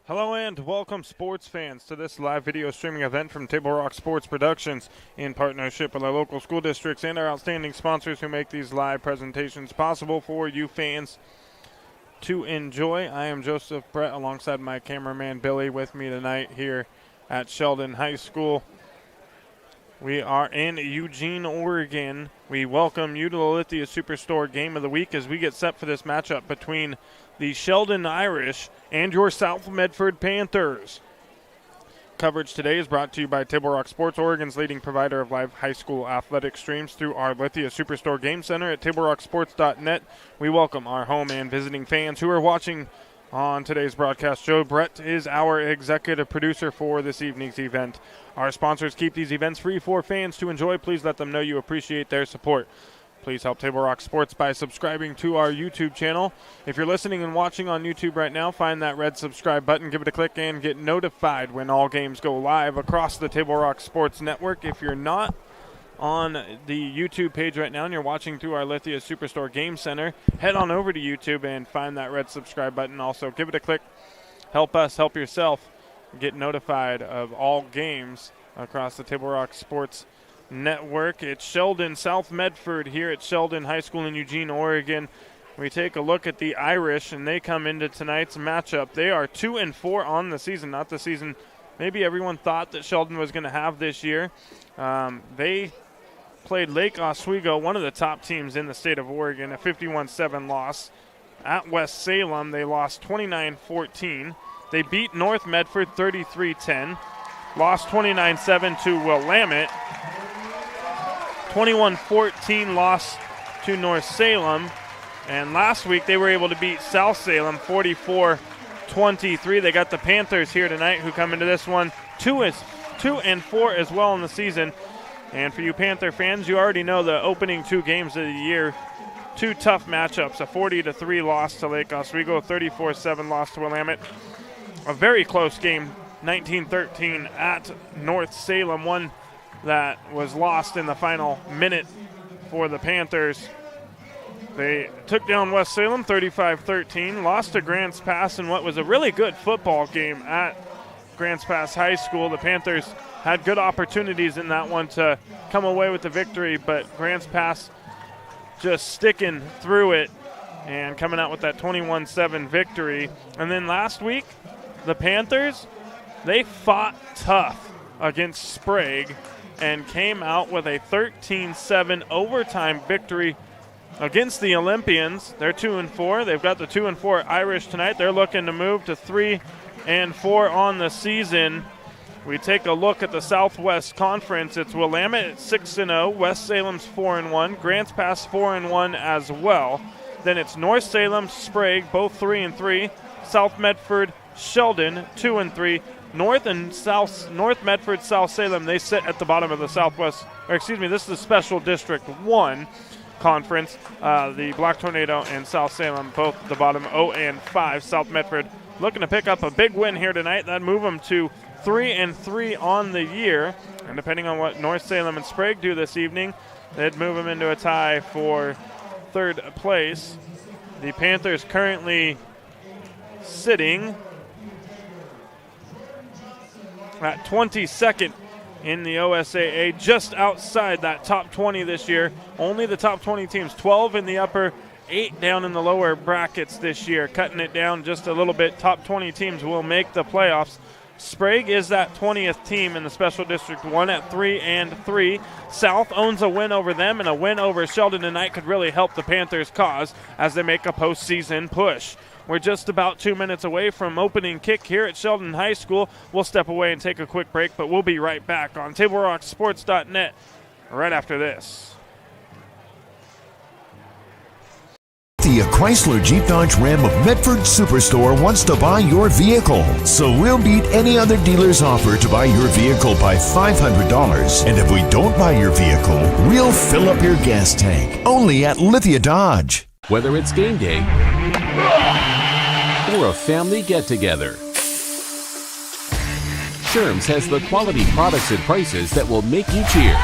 Hello and welcome sports fans to this live video streaming event from Table Rock Sports Productions in partnership with our local school districts and our outstanding sponsors who make these live presentations possible for you fans to enjoy. I am Joseph Brett alongside my cameraman Billy with me tonight here at Sheldon High School. We are in Eugene, Oregon. We welcome you to the Lithia Superstore Game of the Week as we get set for this matchup between the Sheldon Irish and your South Medford Panthers. Coverage today is brought to you by Table Rock Sports, Oregon's leading provider of live high school athletic streams through our Lithia Superstore Game Center at TableRockSports.net. We welcome our home and visiting fans who are watching on today's broadcast. Joe Brett is our executive producer for this evening's event. Our sponsors keep these events free for fans to enjoy. Please let them know you appreciate their support. Please help Table Rock Sports by subscribing to our YouTube channel. If you're listening and watching on YouTube right now, find that red subscribe button, give it a click, and get notified when all games go live across the Table Rock Sports Network. If you're not on the YouTube page right now and you're watching through our Lithia Superstore Game Center, head on over to YouTube and find that red subscribe button. Also, give it a click. Help us, help yourself get notified of all games across the Table Rock Sports Network. It's Sheldon, South Medford here at Sheldon High School in Eugene, Oregon. We take a look at the Irish, and they come into tonight's matchup. They are 2-4 on the season, not the season maybe everyone thought that Sheldon was going to have this year. They played Lake Oswego, one of the top teams in the state of Oregon, a 51-7 loss. At West Salem, they lost 29-14. They beat North Medford 33-10. Lost 29-7 to Willamette. 21-14 loss to North Salem. And last week they were able to beat South Salem 44-23. They got the Panthers here tonight who come into this one 2-4 as well in the season. And for you Panther fans, you already know the opening two games of the year. Two tough matchups, a 40-3 loss to Lake Oswego, a 34-7 loss to Willamette. A very close game, 19-13 at North Salem, one that was lost in the final minute for the Panthers. They took down West Salem 35-13, lost to Grants Pass in what was a really good football game at Grants Pass High School. The Panthers had good opportunities in that one to come away with the victory, but Grants Pass just sticking through it and coming out with that 21-7 victory. And then last week, the Panthers, they fought tough against Sprague and came out with a 13-7 overtime victory against the Olympians. They're 2-4. They've got the 2-4 Irish tonight. They're looking to move to 3-4 on the season. We take a look at the Southwest Conference. It's Willamette at 6-0, West Salem's 4-1, Grants Pass 4-1 as well. Then it's North Salem, Sprague, both 3-3, South Medford, Sheldon 2-3. North Medford, South Salem, they sit at the bottom of the this is the Special District 1 conference. The Black Tornado and South Salem, both at the bottom, 0-5. South Medford looking to pick up a big win here tonight. That'd move them to 3-3 on the year. And depending on what North Salem and Sprague do this evening, they'd move them into a tie for third place. The Panthers currently sitting at 22nd in the OSAA, just outside that top 20 this year. Only the top 20 teams, 12 in the upper, 8 down in the lower brackets this year, cutting it down just a little bit. Top 20 teams will make the playoffs. Sprague is that 20th team in the Special District 1 at 3-3. South owns a win over them, and a win over Sheldon tonight could really help the Panthers' cause as they make a postseason push. We're just about 2 minutes away from opening kick here at Sheldon High School. We'll step away and take a quick break, but we'll be right back on TableRockSports.net right after this. The Chrysler Jeep Dodge Ram of Medford Superstore wants to buy your vehicle. So we'll beat any other dealer's offer to buy your vehicle by $500. And if we don't buy your vehicle, we'll fill up your gas tank. Only at Lithia Dodge. Whether it's game day or a family get-together, Sherm's has the quality products and prices that will make you cheer.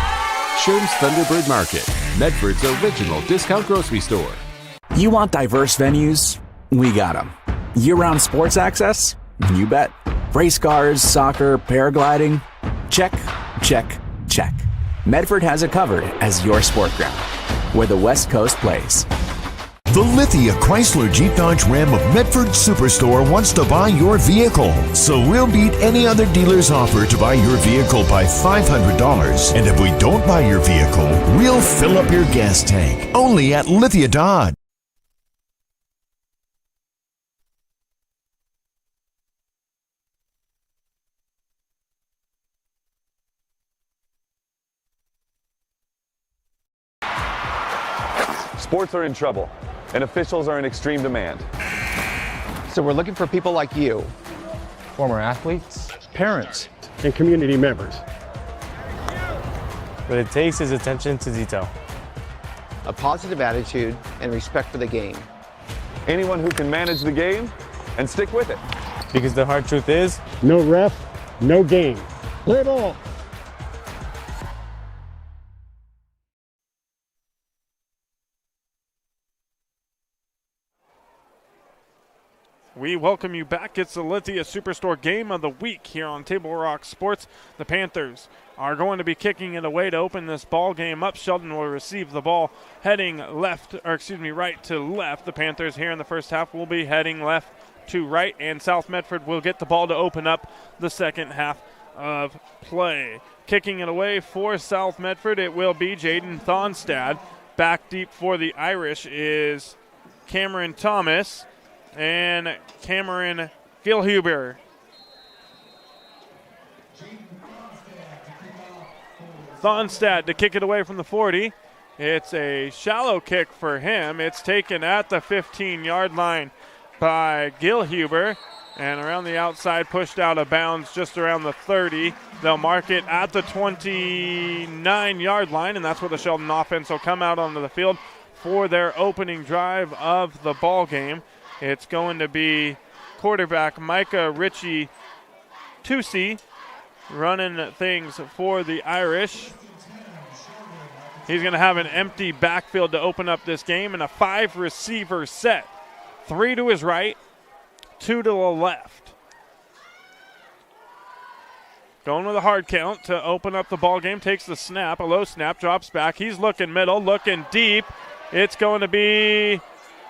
Sherm's Thunderbird Market, Medford's original discount grocery store. You want diverse venues? We got them. Year-round sports access? You bet. Race cars, soccer, paragliding. Check, check, check. Medford has it covered as your sport ground, where the West Coast plays. The Lithia Chrysler Jeep Dodge Ram of Medford Superstore wants to buy your vehicle. So we'll beat any other dealer's offer to buy your vehicle by $500. And if we don't buy your vehicle, we'll fill up your gas tank. Only at Lithia Dodge. Sports are in trouble, and officials are in extreme demand. So we're looking for people like you. Former athletes, parents, and community members. What it takes is attention to detail. A positive attitude and respect for the game. Anyone who can manage the game and stick with it. Because the hard truth is, No ref, no game. Play ball. We welcome you back. It's the Lithia Superstore Game of the Week here on Table Rock Sports. The Panthers are going to be kicking it away to open this ball game up. Sheldon will receive the ball heading right to left. The Panthers here in the first half will be heading left to right, and South Medford will get the ball to open up the second half of play. Kicking it away for South Medford, it will be Jaden Thonstad. Back deep for the Irish is Cameron Thomas and Cameron Gilhuber. Thonstad to kick it away from the 40. It's a shallow kick for him. It's taken at the 15-yard line by Gilhuber, and around the outside, pushed out of bounds just around the 30. They'll mark it at the 29-yard line, and that's where the Sheldon offense will come out onto the field for their opening drive of the ball game. It's going to be quarterback Micah Ritchie Tusi running things for the Irish. He's going to have an empty backfield to open up this game and a 5-receiver set. 3 to his right, 2 to the left. Going with a hard count to open up the ball game. Takes the snap, a low snap, drops back. He's looking middle, looking deep. It's going to be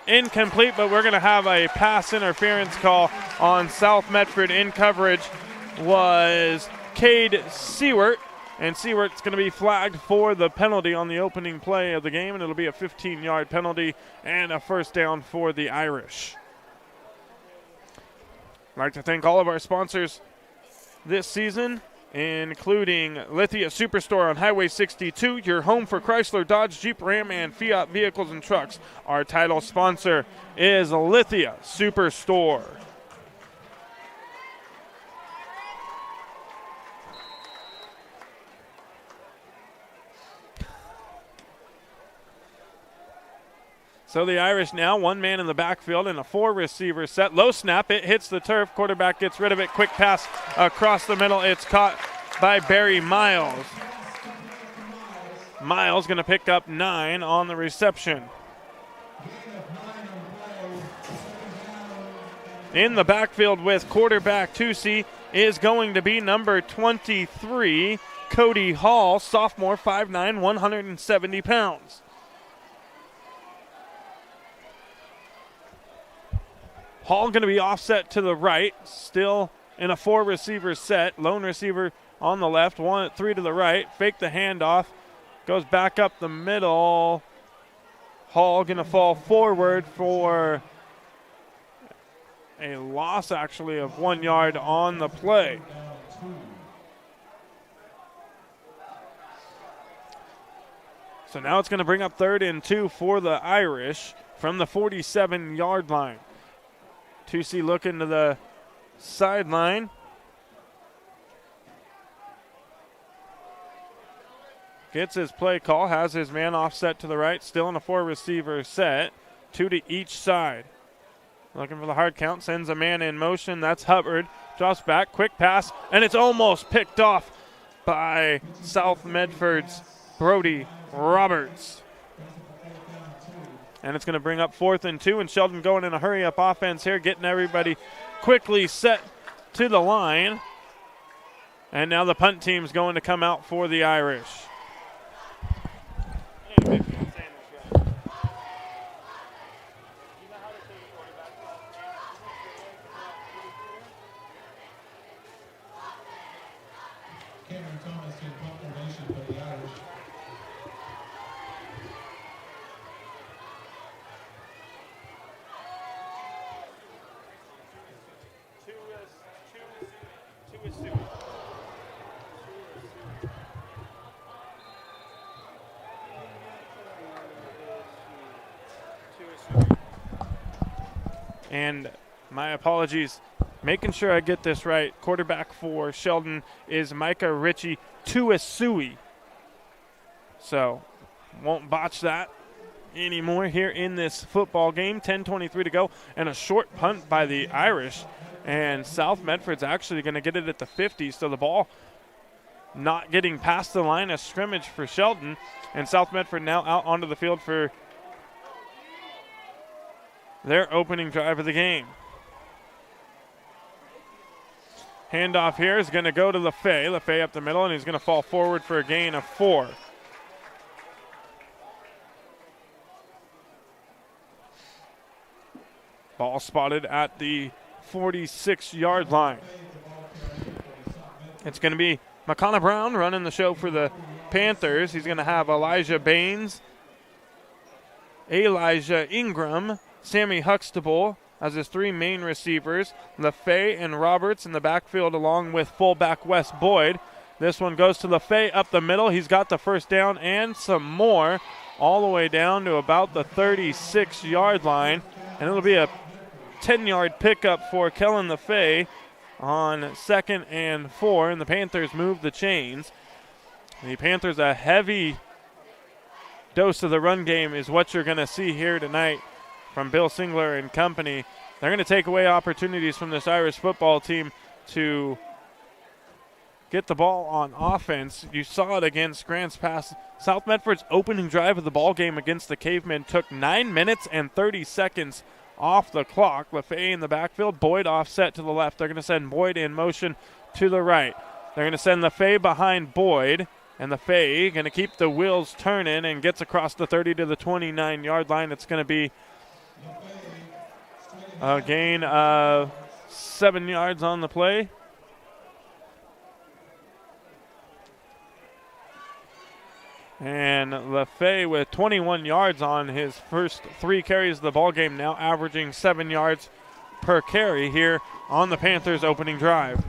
incomplete, but we're going to have a pass interference call on South Medford. In coverage was Cade Seward, and Seward's going to be flagged for the penalty on the opening play of the game, and it'll be a 15-yard penalty and a first down for the Irish. I'd like to thank all of our sponsors this season, including Lithia Superstore on Highway 62, your home for Chrysler, Dodge, Jeep, Ram, and Fiat vehicles and trucks. Our title sponsor is Lithia Superstore. So the Irish now, one man in the backfield and a 4-receiver set. Low snap, it hits the turf. Quarterback gets rid of it. Quick pass across the middle. It's caught by Barry Miles. Miles going to pick up 9 on the reception. In the backfield with quarterback Tusi is going to be number 23, Cody Hall, sophomore, 5'9", 170 pounds. Hall going to be offset to the right, still in a 4-receiver set. Lone receiver on the left, 3 to the right. Fake the handoff, goes back up the middle. Hall going to fall forward for a loss, actually, of 1 yard on the play. So now it's going to bring up 3rd and 2 for the Irish from the 47-yard line. Tusi looking to the sideline. Gets his play call, has his man offset to the right, still in a 4-receiver set, 2 to each side. Looking for the hard count, sends a man in motion. That's Hubbard. Drops back, quick pass, and it's almost picked off by South Medford's Brody Roberts. And it's going to bring up 4th and 2, and Sheldon going in a hurry-up offense here, getting everybody quickly set to the line. And now the punt team's going to come out for the Irish. And my apologies, making sure I get this right. Quarterback for Sheldon is Micah Ritchie Tuasui. So won't botch that anymore here in this football game. 10:23 to go, and a short punt by the Irish. And South Medford's actually going to get it at the 50, so the ball not getting past the line of scrimmage for Sheldon. And South Medford now out onto the field for their opening drive of the game. Handoff here is going to go to LaFay. LaFay up the middle, and he's going to fall forward for a gain of 4. Ball spotted at the 46-yard line. It's going to be McConnell Brown running the show for the Panthers. He's going to have Elijah Baines, Elijah Ingram, Sammy Huxtable as his 3 main receivers. LaFay and Roberts in the backfield along with fullback Wes Boyd. This one goes to LaFay up the middle. He's got the first down and some more all the way down to about the 36-yard line. And it'll be a 10-yard pickup for Kellen LaFay on 2nd and 4. And the Panthers move the chains. The Panthers, a heavy dose of the run game is what you're going to see here tonight from Bill Singler and company. They're going to take away opportunities from this Irish football team to get the ball on offense. You saw it against Grants Pass. South Medford's opening drive of the ball game against the Cavemen took 9 minutes and 30 seconds off the clock. LaFay in the backfield, Boyd offset to the left. They're going to send Boyd in motion to the right. They're going to send LaFay behind Boyd, and LaFay going to keep the wheels turning and gets across the 30 to the 29-yard line. It's going to be a gain of 7 yards on the play. And LaFay with 21 yards on his first 3 carries of the ball game, now averaging 7 yards per carry here on the Panthers' opening drive.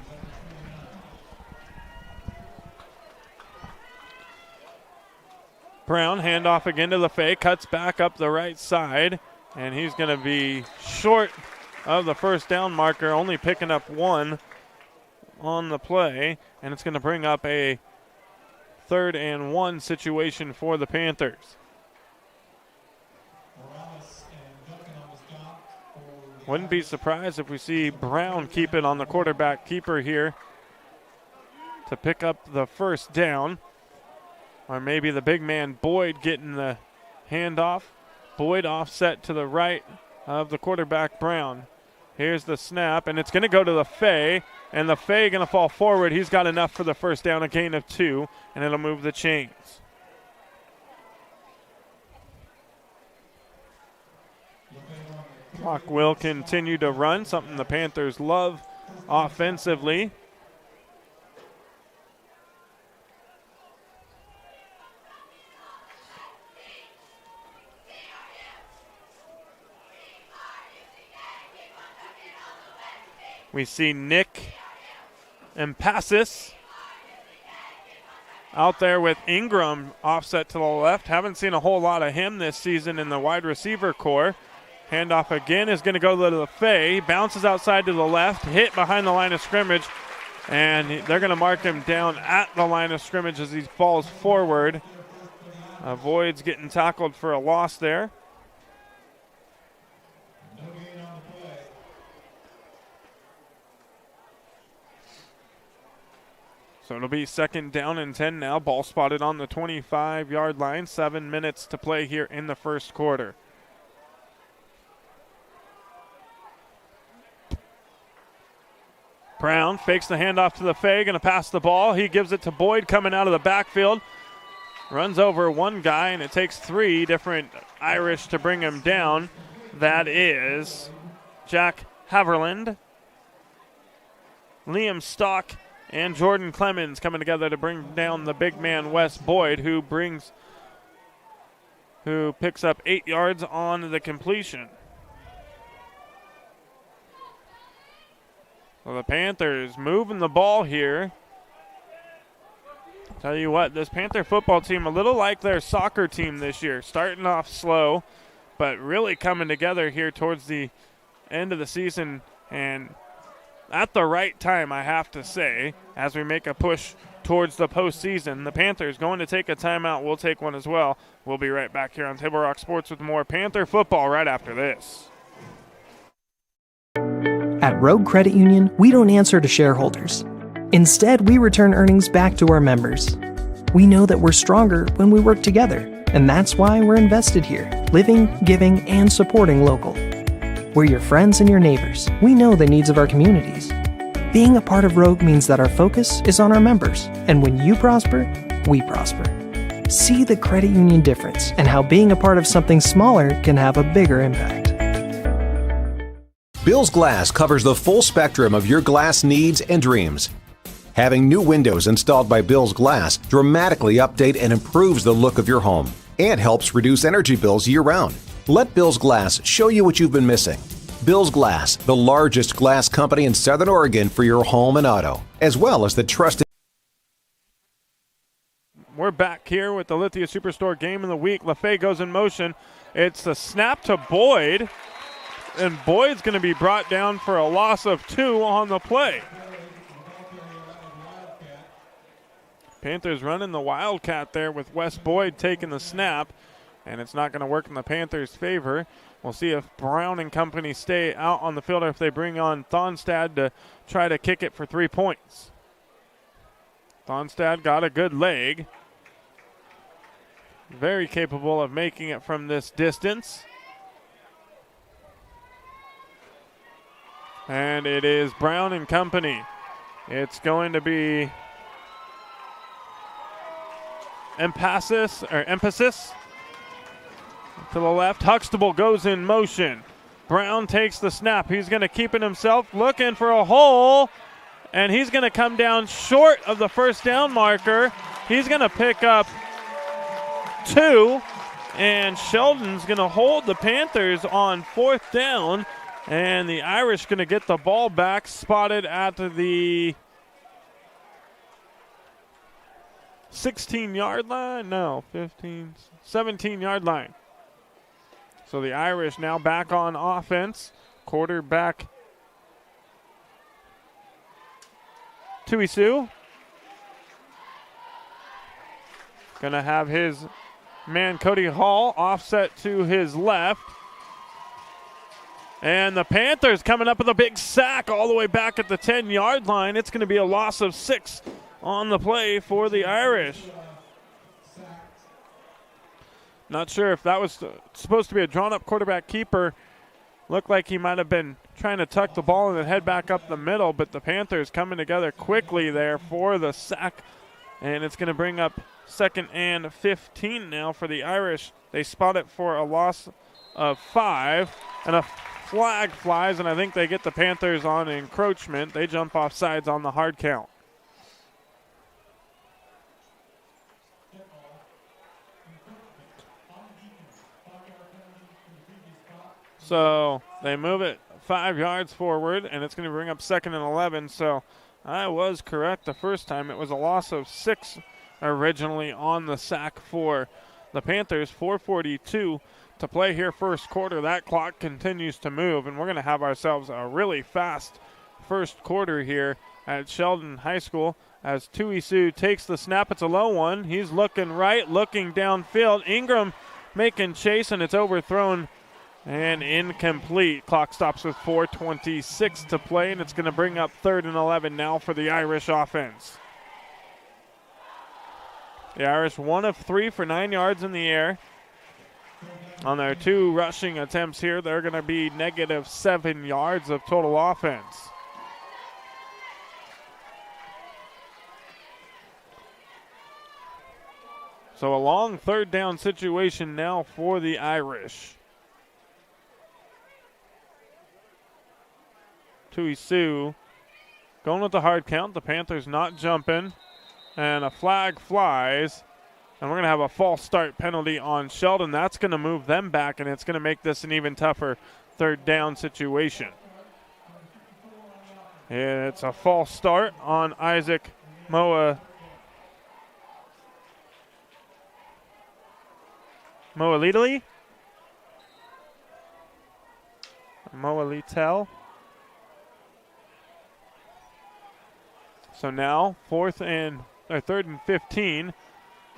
Brown, handoff again to LaFay, cuts back up the right side, and he's going to be short of the first down marker, only picking up 1 on the play, and it's going to bring up a 3rd and 1 situation for the Panthers. Wouldn't be surprised if we see Brown keep it on the quarterback keeper here to pick up the first down. Or maybe the big man Boyd getting the handoff. Boyd offset to the right of the quarterback Brown. Here's the snap, and it's going to go to LaFay, and LaFay going to fall forward. He's got enough for the first down, a gain of 2, and it'll move the chains. Clock will continue to run, something the Panthers love offensively. We see Nick Empassis out there with Ingram offset to the left. Haven't seen a whole lot of him this season in the wide receiver core. Handoff again is going to go to LaFay. Bounces outside to the left, hit behind the line of scrimmage, and they're going to mark him down at the line of scrimmage as he falls forward. Avoids getting tackled for a loss there. So it'll be 2nd down and 10 now. Ball spotted on the 25-yard line. 7 minutes to play here in the first quarter. Brown fakes the handoff to LaFay, going to pass the ball. He gives it to Boyd coming out of the backfield. Runs over one guy, and it takes 3 different Irish to bring him down. That is Jack Haverland, Liam Stock, and Jordan Clemens coming together to bring down the big man Wes Boyd, who picks up 8 yards on the completion. So the Panthers moving the ball here. Tell you what, this Panther football team, a little like their soccer team this year, starting off slow, but really coming together here towards the end of the season, and at the right time, I have to say, as we make a push towards the postseason. The Panthers going to take a timeout. We'll take one as well. We'll be right back here on Table Rock Sports with more Panther football right after this. At Rogue Credit Union, we don't answer to shareholders. Instead, we return earnings back to our members. We know that we're stronger when we work together, and that's why we're invested here, living, giving, and supporting local. We're your friends and your neighbors. We know the needs of our communities. Being a part of Rogue means that our focus is on our members, and when you prosper, we prosper. See the credit union difference and how being a part of something smaller can have a bigger impact. Bill's Glass covers the full spectrum of your glass needs and dreams. Having new windows installed by Bill's Glass dramatically update and improves the look of your home and helps reduce energy bills year-round. Let Bill's Glass show you what you've been missing. Bill's Glass, the largest glass company in Southern Oregon for your home and auto, as well as the trusted. We're back here with the Lithia Superstore game of the week. LaFay goes in motion. It's a snap to Boyd, and Boyd's going to be brought down for a loss of 2 on the play. Panthers running the Wildcat there with Wes Boyd taking the snap, and it's not going to work in the Panthers' favor. We'll see if Brown and company stay out on the field or if they bring on Thonstad to try to kick it for 3 points. Thonstad got a good leg. Very capable of making it from this distance. And it is Brown and company. It's going to be emphasis to the left. Huxtable goes in motion. Brown takes the snap. He's going to keep it himself, looking for a hole, and he's going to come down short of the first down marker. He's going to pick up 2, and Sheldon's going to hold the Panthers on 4th down, and the Irish going to get the ball back, spotted at the 16-yard line? No, 15, 17-yard line. So the Irish now back on offense. Quarterback Tuisu going to have his man Cody Hall offset to his left. And the Panthers coming up with a big sack all the way back at the 10-yard line. It's going to be a loss of 6 on the play for the Irish. Not sure if that was supposed to be a drawn-up quarterback keeper. Looked like he might have been trying to tuck the ball and then head back up the middle, but the Panthers coming together quickly there for the sack. And it's going to bring up 2nd and 15 now for the Irish. They spot it for a loss of 5, and a flag flies, and I think they get the Panthers on encroachment. They jump off sides on the hard count. So they move it 5 yards forward, and it's going to bring up 2nd and 11. So I was correct the first time. It was a loss of 6 originally on the sack for the Panthers. 4:42 to play here first quarter. That clock continues to move, and we're going to have ourselves a really fast first quarter here at Sheldon High School as Tuisu takes the snap. It's a low one. He's looking right, looking downfield. Ingram making chase, and it's overthrown and incomplete. Clock stops with 4:26 to play, and it's going to bring up 3rd and 11 now for the Irish offense. The Irish 1 of 3 for 9 yards in the air. On their 2 rushing attempts here, they're going to be -7 yards of total offense. So a long third down situation now for the Irish. Tuisu going with the hard count. The Panthers not jumping. And a flag flies. And we're going to have a false start penalty on Sheldon. That's going to move them back, and it's going to make this an even tougher third down situation. It's a false start on Isaac Moalitali? Moalitel. So now third and 15.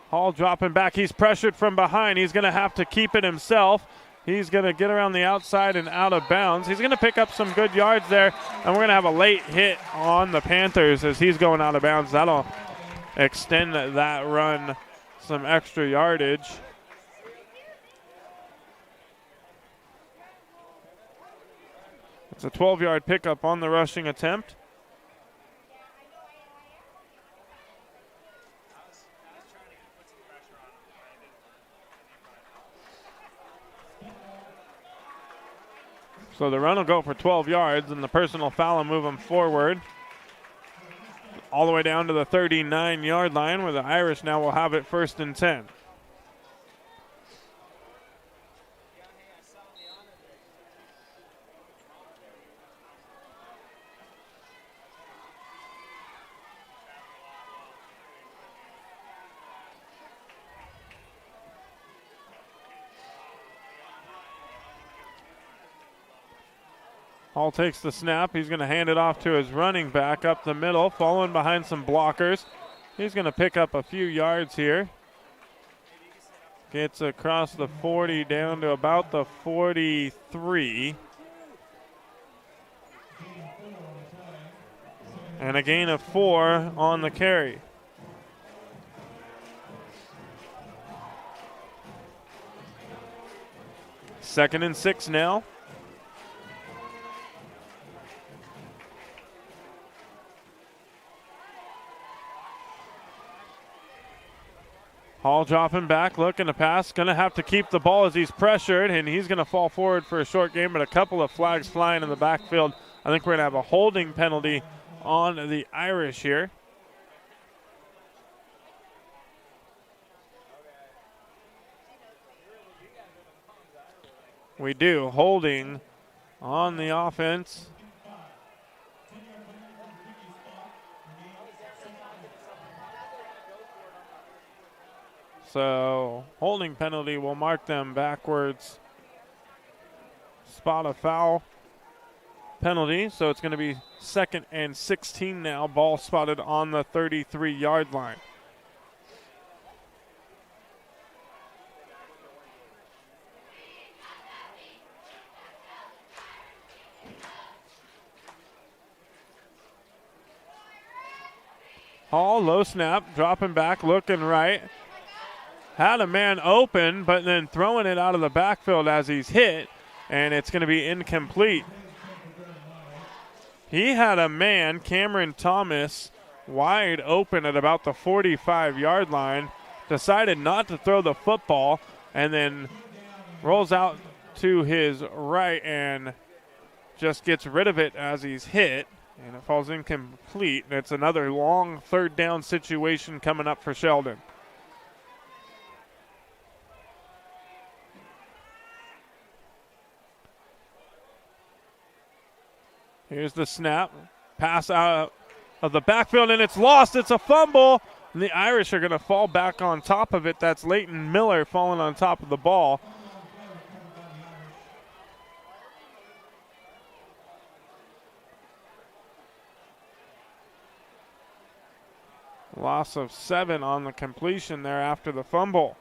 Hall dropping back. He's pressured from behind. He's going to have to keep it himself. He's going to get around the outside and out of bounds. He's going to pick up some good yards there, and we're going to have a late hit on the Panthers as he's going out of bounds. That'll extend that run some extra yardage. It's a 12-yard pickup on the rushing attempt. So the run will go for 12 yards, and the personal foul will move them forward all the way down to the 39-yard line, where the Irish now will have it 1st and 10. Hall takes the snap. He's going to hand it off to his running back up the middle, following behind some blockers. He's going to pick up a few yards here. Gets across the 40 down to about the 43. And a gain of 4 on the carry. Second and 6 now. Hall dropping back, looking to pass. Going to have to keep the ball as he's pressured, and he's going to fall forward for a short gain, but a couple of flags flying in the backfield. I think we're going to have a holding penalty on the Irish here. We do. Holding on the offense. So holding penalty will mark them backwards. Spot a foul penalty. So it's going to be 2nd and 16 now. Ball spotted on the 33-yard line. Hall, low snap, dropping back, looking right. Had a man open, but then throwing it out of the backfield as he's hit, and it's going to be incomplete. He had a man, Cameron Thomas, wide open at about the 45-yard line, decided not to throw the football, and then rolls out to his right and just gets rid of it as he's hit, and it falls incomplete. It's another long third down situation coming up for Sheldon. Here's the snap. Pass out of the backfield, and it's lost. It's a fumble, and the Irish are going to fall back on top of it. That's Leighton Miller falling on top of the ball. Loss of 7 on the completion there after the fumble.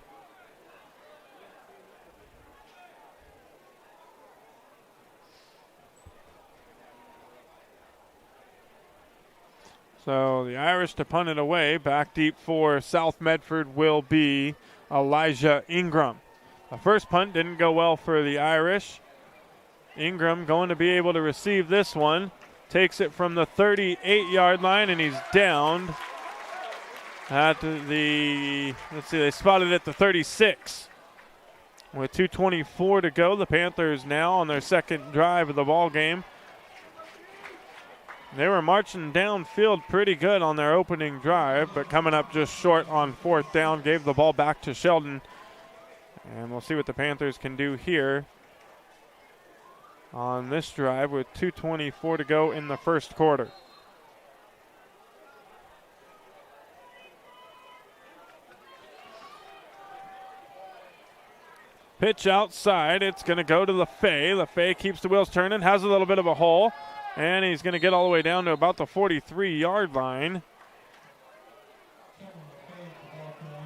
So the Irish to punt it away. Back deep for South Medford will be Elijah Ingram. The first punt didn't go well for the Irish. Ingram going to be able to receive this one. Takes it from the 38-yard line, and he's downed at the, let's see, they spotted at the 36. With 2:24 to go, the Panthers now on their second drive of the ball game. They were marching downfield pretty good on their opening drive, but coming up just short on fourth down, gave the ball back to Sheldon. And we'll see what the Panthers can do here on this drive with 2:24 to go in the first quarter. Pitch outside. It's going to go to LaFay. LaFay keeps the wheels turning, has a little bit of a hole, and he's going to get all the way down to about the 43-yard line.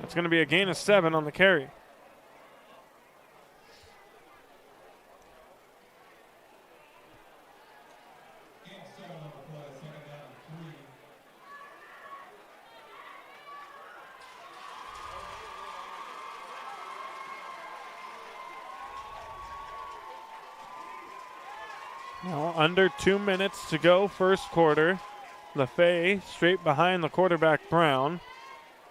It's going to be a gain of 7 on the carry. Now under 2 minutes to go, first quarter. LaFay straight behind the quarterback Brown.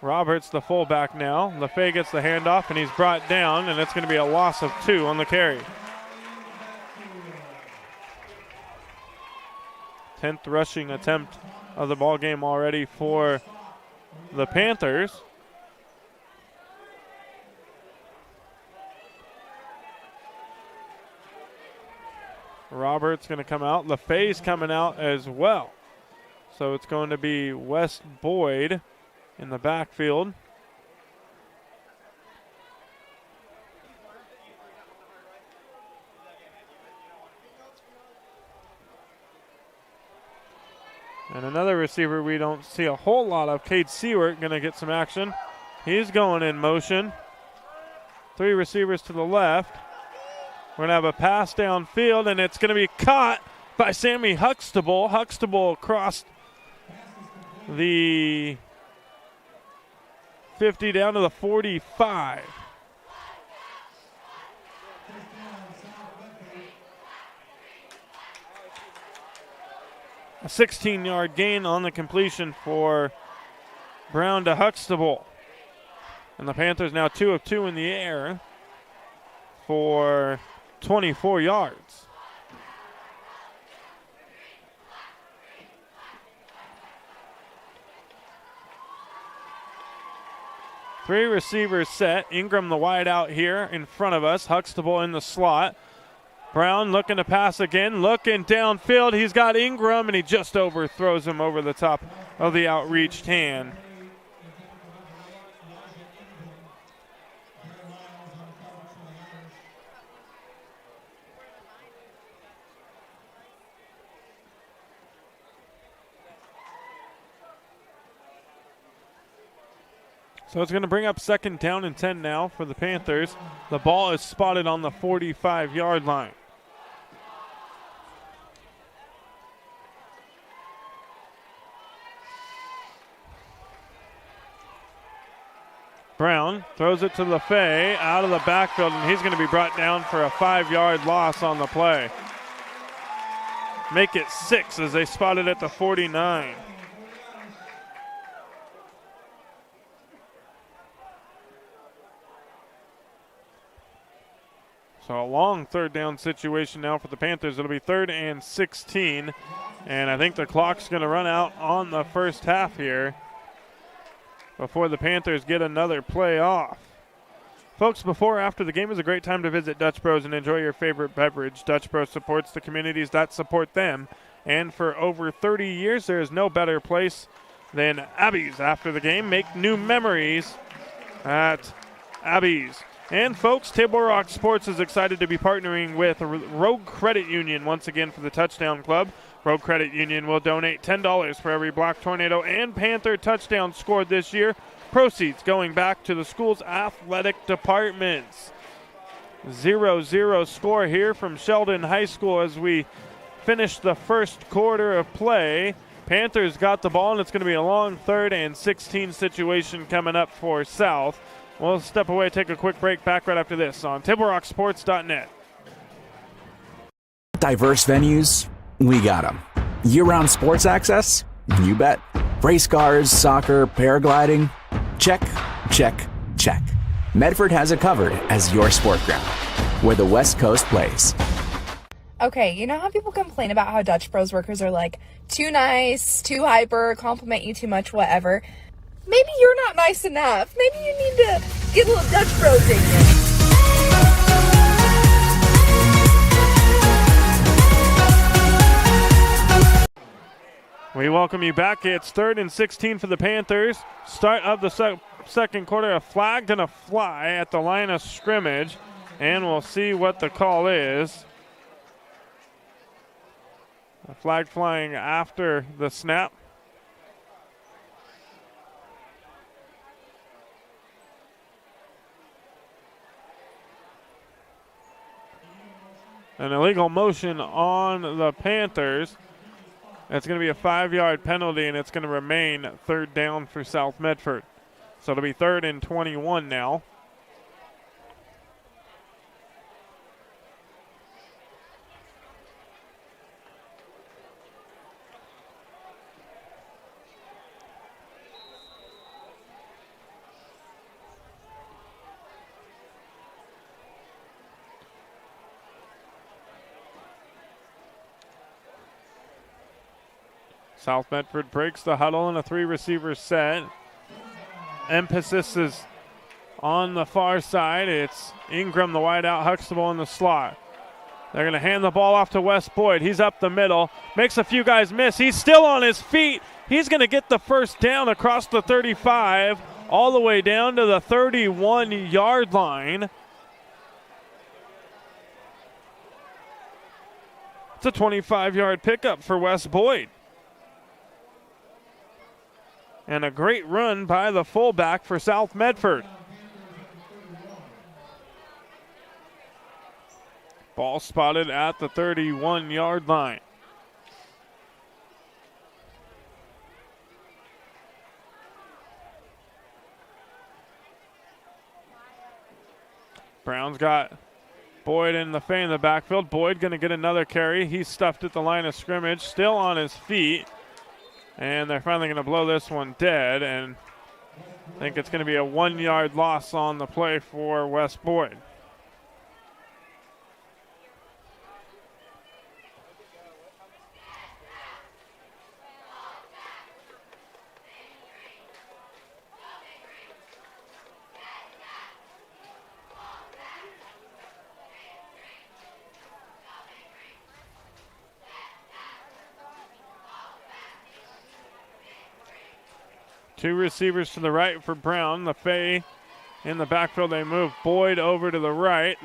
Roberts the fullback now. LaFay gets the handoff and he's brought down, and it's going to be a loss of 2 on the carry. 10th rushing attempt of the ball game already for the Panthers. Roberts going to come out. LaFay's coming out as well. So it's going to be West Boyd in the backfield. And another receiver we don't see a whole lot of, Cade Seward, going to get some action. He's going in motion. 3 receivers to the left. We're going to have a pass downfield, and it's going to be caught by Sammy Huxtable. Huxtable crossed the 50 down to the 45. A 16-yard gain on the completion for Brown to Huxtable. And the Panthers now 2 of 2 in the air for 24 yards. Three receivers set. Ingram the wide out here in front of us. Huxtable in the slot. Brown looking to pass again. Looking downfield. He's got Ingram, and he just overthrows him over the top of the outreached hand. So it's going to bring up 2nd down and 10 now for the Panthers. The ball is spotted on the 45-yard line. Brown throws it to LaFay out of the backfield, and he's going to be brought down for a 5-yard loss on the play. Make it 6 as they spot it at the 49. So a long 3rd down situation now for the Panthers. It'll be 3rd and 16. And I think the clock's going to run out on the first half here before the Panthers get another play off. Folks, before or after the game is a great time to visit Dutch Bros and enjoy your favorite beverage. Dutch Bros supports the communities that support them. And for over 30 years, there is no better place than Abby's. After the game, make new memories at Abby's. And folks, Table Rock Sports is excited to be partnering with Rogue Credit Union once again for the Touchdown Club. Rogue Credit Union will donate $10 for every Black Tornado and Panther touchdown scored this year. Proceeds going back to the school's athletic departments. 0-0 score here from Sheldon High School as we finish the first quarter of play. Panthers got the ball, and it's going to be a long 3rd and 16 situation coming up for South. We'll step away, take a quick break, back right after this on TableRockSports.net. Diverse venues, we got them. Year-round sports access? You bet. Race cars, soccer, paragliding. Check, check, check. Medford has it covered as your sport ground, where the West Coast plays. Okay, you know how people complain about how Dutch Bros workers are like too nice, too hyper, compliment you too much, whatever? Maybe you're not nice enough. Maybe you need to get a little Dutch Bros in you. We welcome you back. It's 3rd and 16 for the Panthers. Start of the second quarter, a flag and a fly at the line of scrimmage, and we'll see what the call is. A flag flying after the snap. An illegal motion on the Panthers. It's going to be a 5-yard penalty, and it's going to remain 3rd down for South Medford. So it'll be 3rd and 21 now. South Medford breaks the huddle in a 3-receiver set. Emphasis is on the far side. It's Ingram, the wide out, Huxtable in the slot. They're going to hand the ball off to Wes Boyd. He's up the middle. Makes a few guys miss. He's still on his feet. He's going to get the first down across the 35, all the way down to the 31-yard line. It's a 25-yard pickup for Wes Boyd. And a great run by the fullback for South Medford. Ball spotted at the 31-yard line. Brown's got Boyd in the backfield. Boyd going to get another carry. He's stuffed at the line of scrimmage, still on his feet. And they're finally going to blow this one dead, and I think it's going to be a 1-yard loss on the play for Wes Boyd. Two receivers to the right for Brown. LaFay in the backfield. They move Boyd over to the right.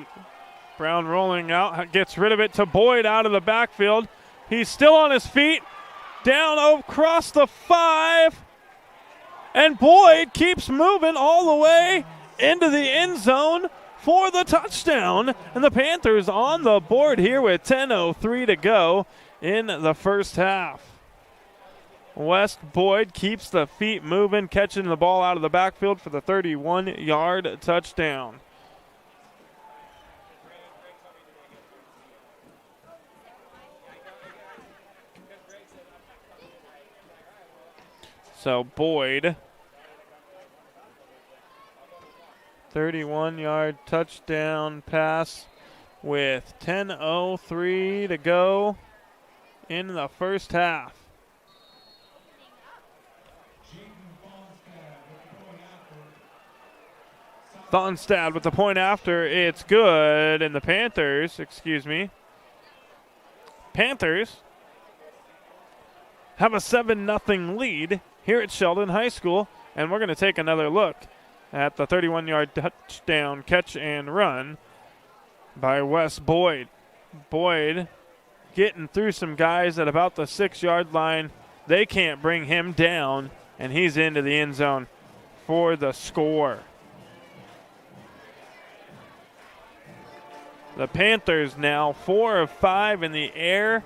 Brown rolling out, gets rid of it to Boyd out of the backfield. He's still on his feet. Down across the 5. And Boyd keeps moving all the way into the end zone for the touchdown. And the Panthers on the board here with 10:03 to go in the first half. Wes Boyd keeps the feet moving, catching the ball out of the backfield for the 31-yard touchdown. So Boyd, 31-yard touchdown pass with 10:03 to go in the first half. Thonstad with the point after. It's good. And the Panthers have a 7-0 lead here at Sheldon High School. And we're going to take another look at the 31-yard touchdown catch and run by Wes Boyd. Boyd getting through some guys at about the 6-yard line. They can't bring him down, and he's into the end zone for the score. The Panthers now 4 of 5 in the air.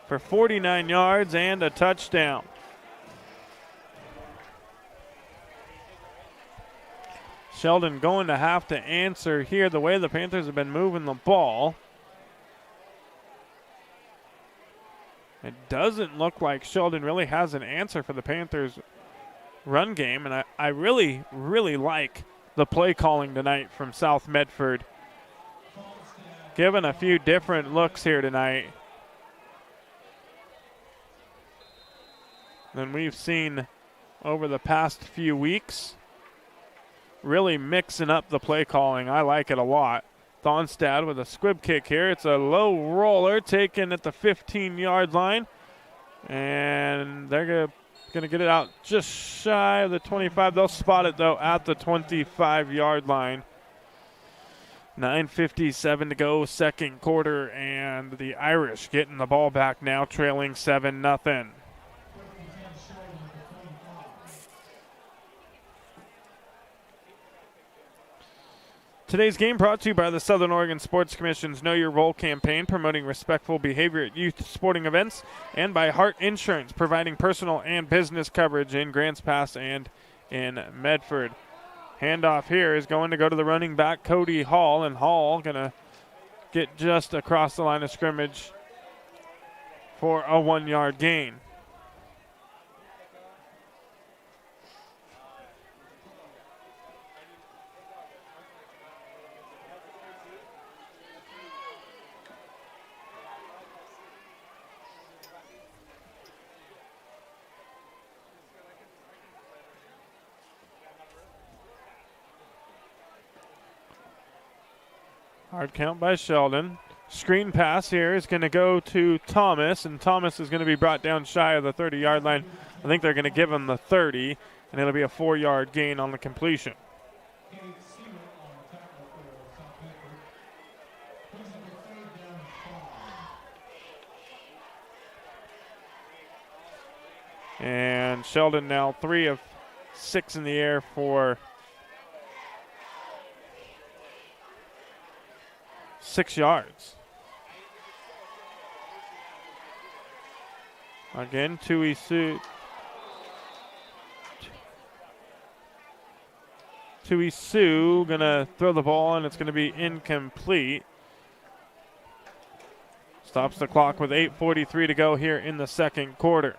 For 49 yards and a touchdown. Sheldon going to have to answer here the way the Panthers have been moving the ball. It doesn't look like Sheldon really has an answer for the Panthers' run game, and I really, really like the play calling tonight from South Medford. Given a few different looks here tonight than we've seen over the past few weeks. Really mixing up the play calling. I like it a lot. Thonstad with a squib kick here. It's a low roller taken at the 15-yard line. And they're going to get it out just shy of the 25. They'll spot it, though, at the 25-yard line. 9:57 to go, second quarter, and the Irish getting the ball back now, trailing 7-0. Today's game brought to you by the Southern Oregon Sports Commission's Know Your Role campaign, promoting respectful behavior at youth sporting events, and by Hart Insurance, providing personal and business coverage in Grants Pass and in Medford. Handoff here is going to go to the running back, Cody Hall, and Hall going to get just across the line of scrimmage for a 1-yard gain. Hard count by Sheldon. Screen pass here is going to go to Thomas, and Thomas is going to be brought down shy of the 30-yard line. I think they're going to give him the 30, and it'll be a 4-yard gain on the completion. And Sheldon now 3 of 6 in the air for 6 yards. Again, Tuisu gonna throw the ball, and it's gonna be incomplete. Stops the clock with 8:43 to go here in the second quarter.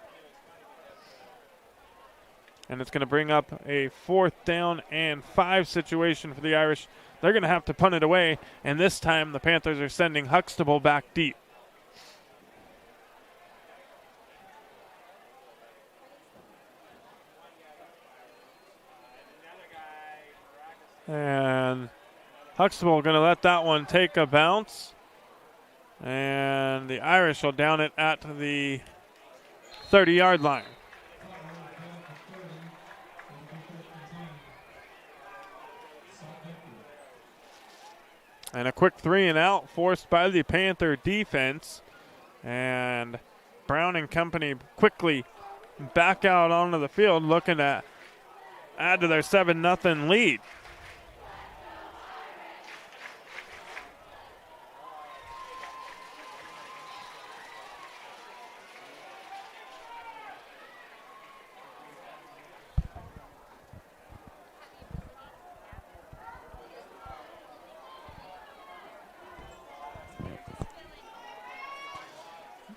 And it's gonna bring up a 4th down and 5 situation for the Irish. They're going to have to punt it away, and this time the Panthers are sending Huxtable back deep. And Huxtable going to let that one take a bounce, and the Irish will down it at the 30-yard line. And a quick 3-and-out forced by the Panther defense. And Brown and company quickly back out onto the field, looking to add to their 7-0 lead.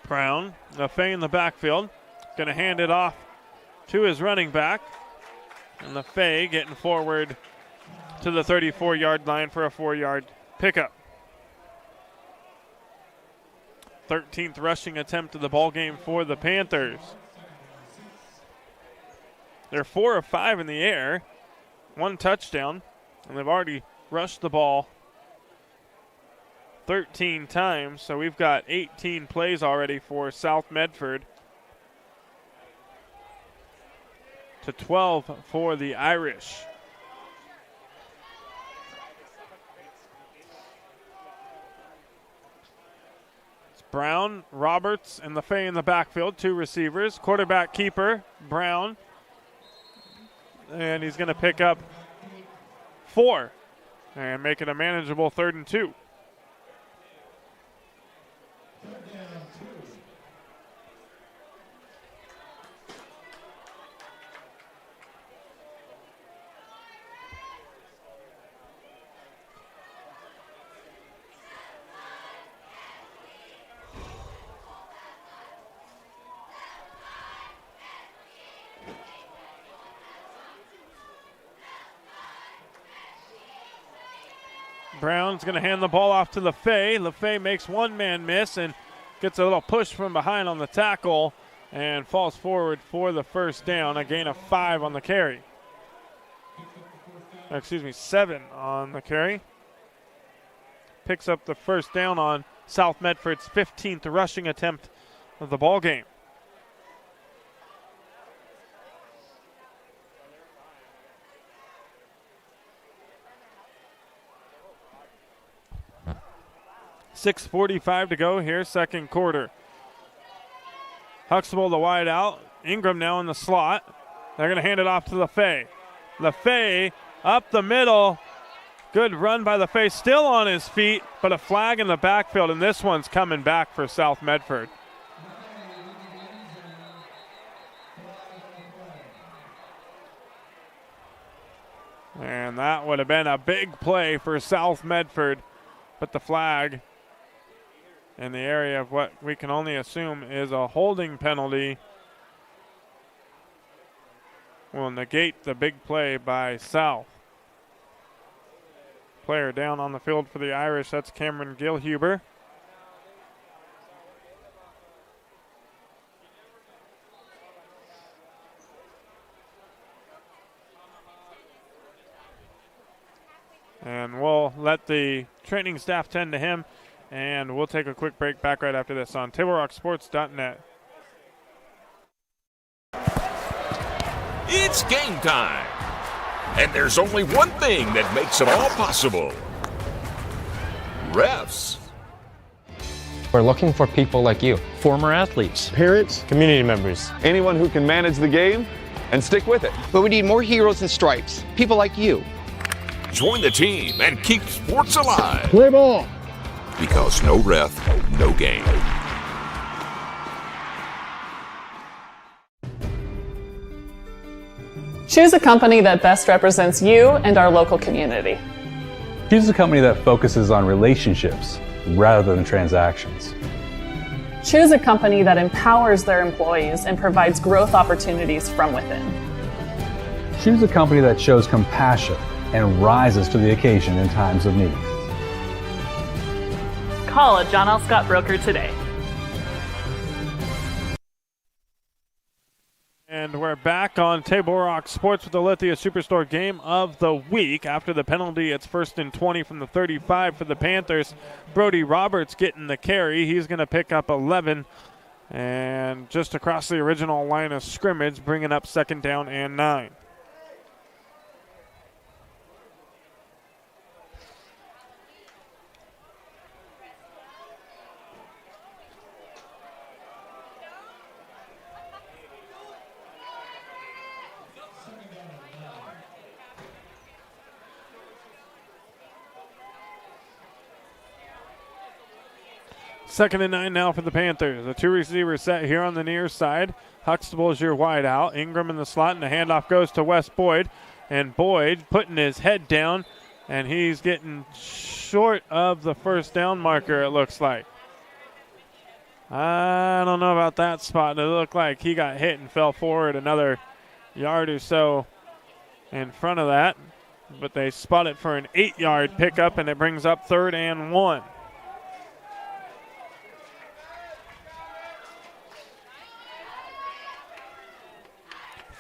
Brown, the Fay in the backfield, going to hand it off to his running back. And the Fay getting forward to the 34-yard line for a 4-yard pickup. 13th rushing attempt of the ball game for the Panthers. They're 4 of 5 in the air, 1 touchdown, and they've already rushed the ball 13 times, so we've got 18 plays already for South Medford to 12 for the Irish. It's Brown, Roberts, and the Fay in the backfield, 2 receivers. Quarterback keeper, Brown, and he's going to pick up 4 and make it a manageable 3rd and 2. Brown's going to hand the ball off to LaFay. LaFay makes one man miss and gets a little push from behind on the tackle and falls forward for the first down, a gain of 5 on the carry. 7 on the carry. Picks up the first down on South Medford's 15th rushing attempt of the ball game. .6:45 to go here, second quarter. Huxtable the wide out. Ingram now in the slot. They're going to hand it off to LaFay. LaFay up the middle. Good run by LaFay, still on his feet, but a flag in the backfield, and this one's coming back for South Medford. And that would have been a big play for South Medford, but the flag in the area of what we can only assume is a holding penalty will negate the big play by South. Player down on the field for the Irish, that's Cameron Gilhuber. And we'll let the training staff tend to him, and we'll take a quick break back right after this on TableRockSports.net. It's game time. And there's only one thing that makes it all possible. Refs. We're looking for people like you. Former athletes, parents, Community members. Anyone who can manage the game and stick with it. But we need more heroes and stripes. People like you. Join the team and keep sports alive. play ball. Because no ref, no game. Choose a company that best represents you and our local community. Choose a company that focuses on relationships rather than transactions. Choose a company that empowers their employees and provides growth opportunities from within. Choose a company that shows compassion and rises to the occasion in times of need. Call a John L. Scott broker today. And we're back on Table Rock Sports with the Lithia Superstore game of the week. After the penalty, it's 1st and 20 from the 35 for the Panthers. Brody Roberts getting the carry. He's going to pick up 11 and just across the original line of scrimmage, bringing up 2nd down and 9. Second and 9 now for the Panthers. The 2 receiver set here on the near side. Huxtable is your wide out. Ingram in the slot, and the handoff goes to Wes Boyd. And Boyd putting his head down, and he's getting short of the first down marker, it looks like. I don't know about that spot. It looked like he got hit and fell forward another yard or so in front of that. But they spot it for an 8-yard pickup, and it brings up 3rd and 1.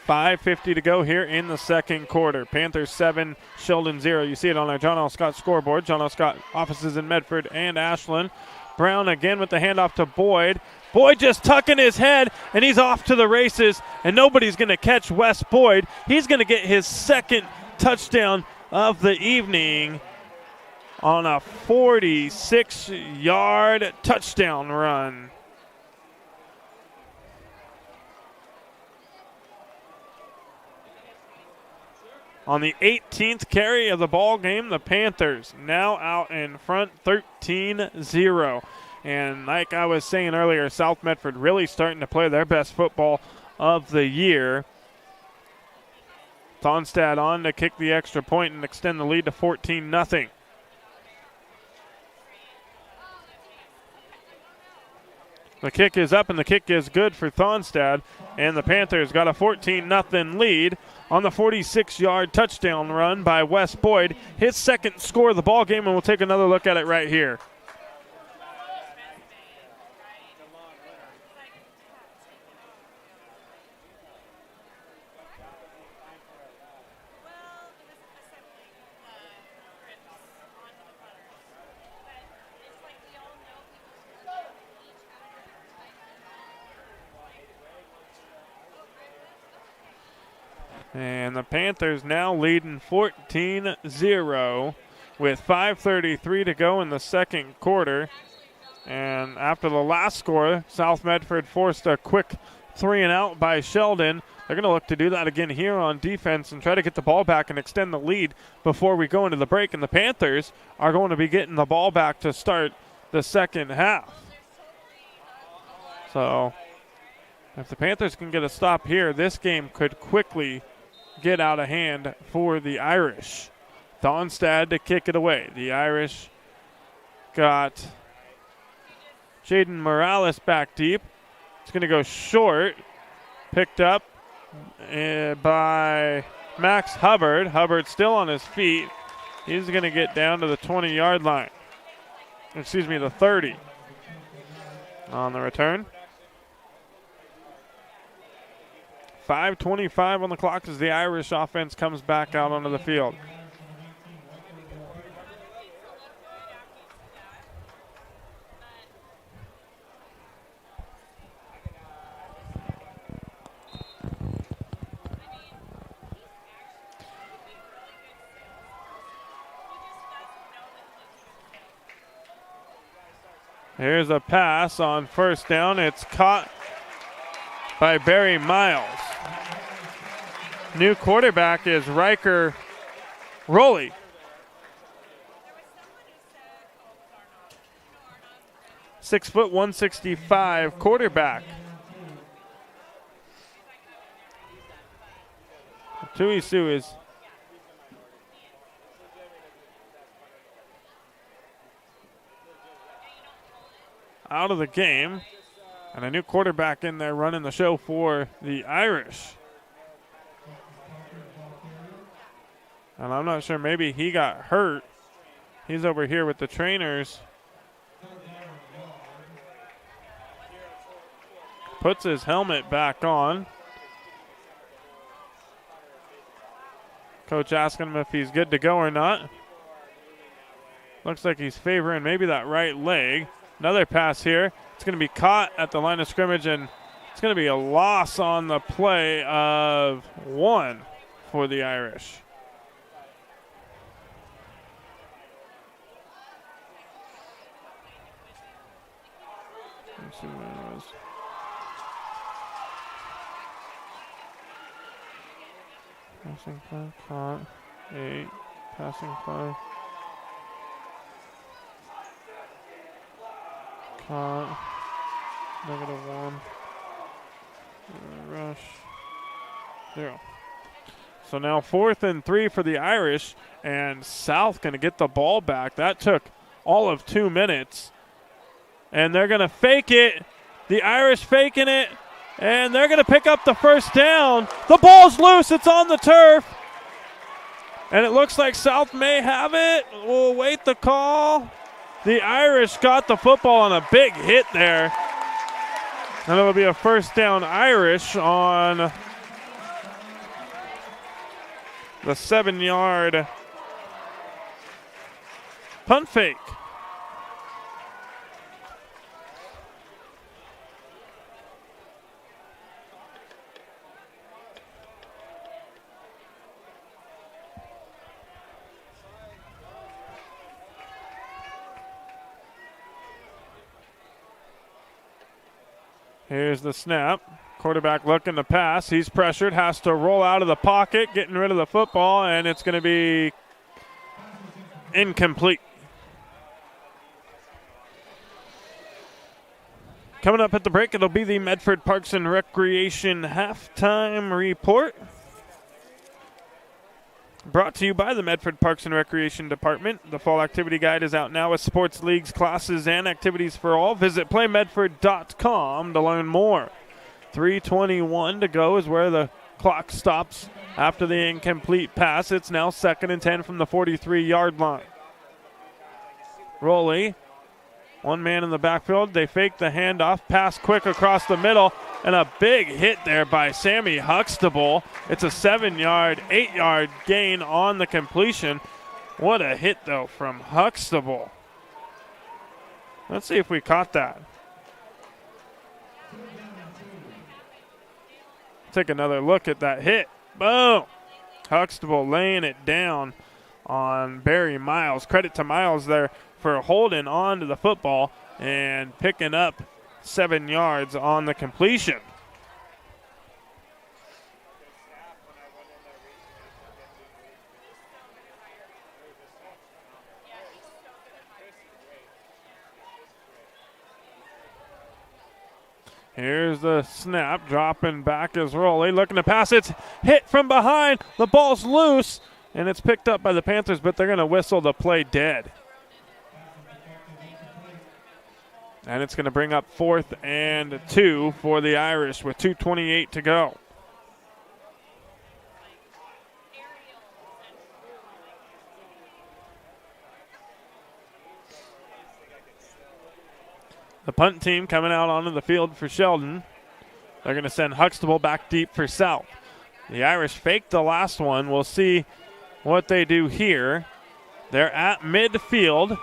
.550 to go here in the second quarter. Panthers 7, Sheldon 0. You see it on our John L. Scott scoreboard. John L. Scott offices in Medford and Ashland. Brown again with the handoff to Boyd. Boyd just tucking his head, and he's off to the races, and nobody's going to catch Wes Boyd. He's going to get his second touchdown of the evening on a 46-yard touchdown run. On the 18th carry of the ball game, the Panthers now out in front 13-0. And like I was saying earlier, South Medford really starting to play their best football of the year. Thonstad on to kick the extra point and extend the lead to 14-0. The kick is up, and the kick is good for Thonstad. And the Panthers got a 14-0 lead on the 46-yard touchdown run by Wes Boyd. His second score of the ball game, and we'll take another look at it right here. And the Panthers now leading 14-0 with 5:33 to go in the second quarter. And after the last score, South Medford forced a quick 3-and-out by Sheldon. They're going to look to do that again here on defense and try to get the ball back and extend the lead before we go into the break. And the Panthers are going to be getting the ball back to start the second half. So if the Panthers can get a stop here, this game could quickly get out of hand for the Irish. Donstad to kick it away. The Irish got Jaden Morales back deep. It's going to go short. Picked up by Max Hubbard. Hubbard still on his feet. He's going to get down to the 20-yard line. Excuse me, the 30 on the return. 5:25 on the clock as the Irish offense comes back out onto the field. Here's a pass on first down. It's caught by Barry Miles. New quarterback is Riker Rowley. Six foot, 165 quarterback. Tui Sue is out of the game. And a new quarterback in there running the show for the Irish. And I'm not sure, maybe he got hurt. He's over here with the trainers. Puts his helmet back on. Coach asking him if he's good to go or not. Looks like he's favoring maybe that right leg. Another pass here. It's going to be caught at the line of scrimmage, and it's going to be a loss on the play of 1 for the Irish. Let's see what it was. Passing play, caught. 8. Passing play. Caught. -1. Rush. 0. So now 4th and 3 for the Irish, and South going to get the ball back. That took all of 2 minutes. And they're going to fake it. The Irish faking it. And they're going to pick up the first down. The ball's loose. It's on the turf. And it looks like South may have it. We'll wait the call. The Irish got the football on a big hit there. And it'll be a first down Irish on the 7-yard punt fake. Here's the snap. Quarterback looking to pass. He's pressured, has to roll out of the pocket, getting rid of the football, and it's going to be incomplete. Coming up at the break, it'll be the Medford Parks and Recreation halftime report. Brought to you by the Medford Parks and Recreation Department. The fall activity guide is out now with sports leagues, classes, and activities for all. Visit playmedford.com to learn more. 3:21 to go is where the clock stops after the incomplete pass. It's now 2nd and 10 from the 43-yard line. Rowley, one man in the backfield. They fake the handoff, pass quick across the middle, and a big hit there by Sammy Huxtable. It's a 7-yard, 8-yard gain on the completion. What a hit, though, from Huxtable. Let's see if we caught that. Take another look at that hit. Boom! Huxtable laying it down on Barry Miles. Credit to Miles there for holding on to the football and picking up 7 yards on the completion. Here's the snap, dropping back is Rowley, looking to pass. It's hit from behind. The ball's loose, and it's picked up by the Panthers, but they're going to whistle the play dead. And it's going to bring up 4th and 2 for the Irish with 2:28 to go. The punt team coming out onto the field for Sheldon. They're going to send Huxtable back deep for South. The Irish faked the last one. We'll see what they do here. They're at midfield.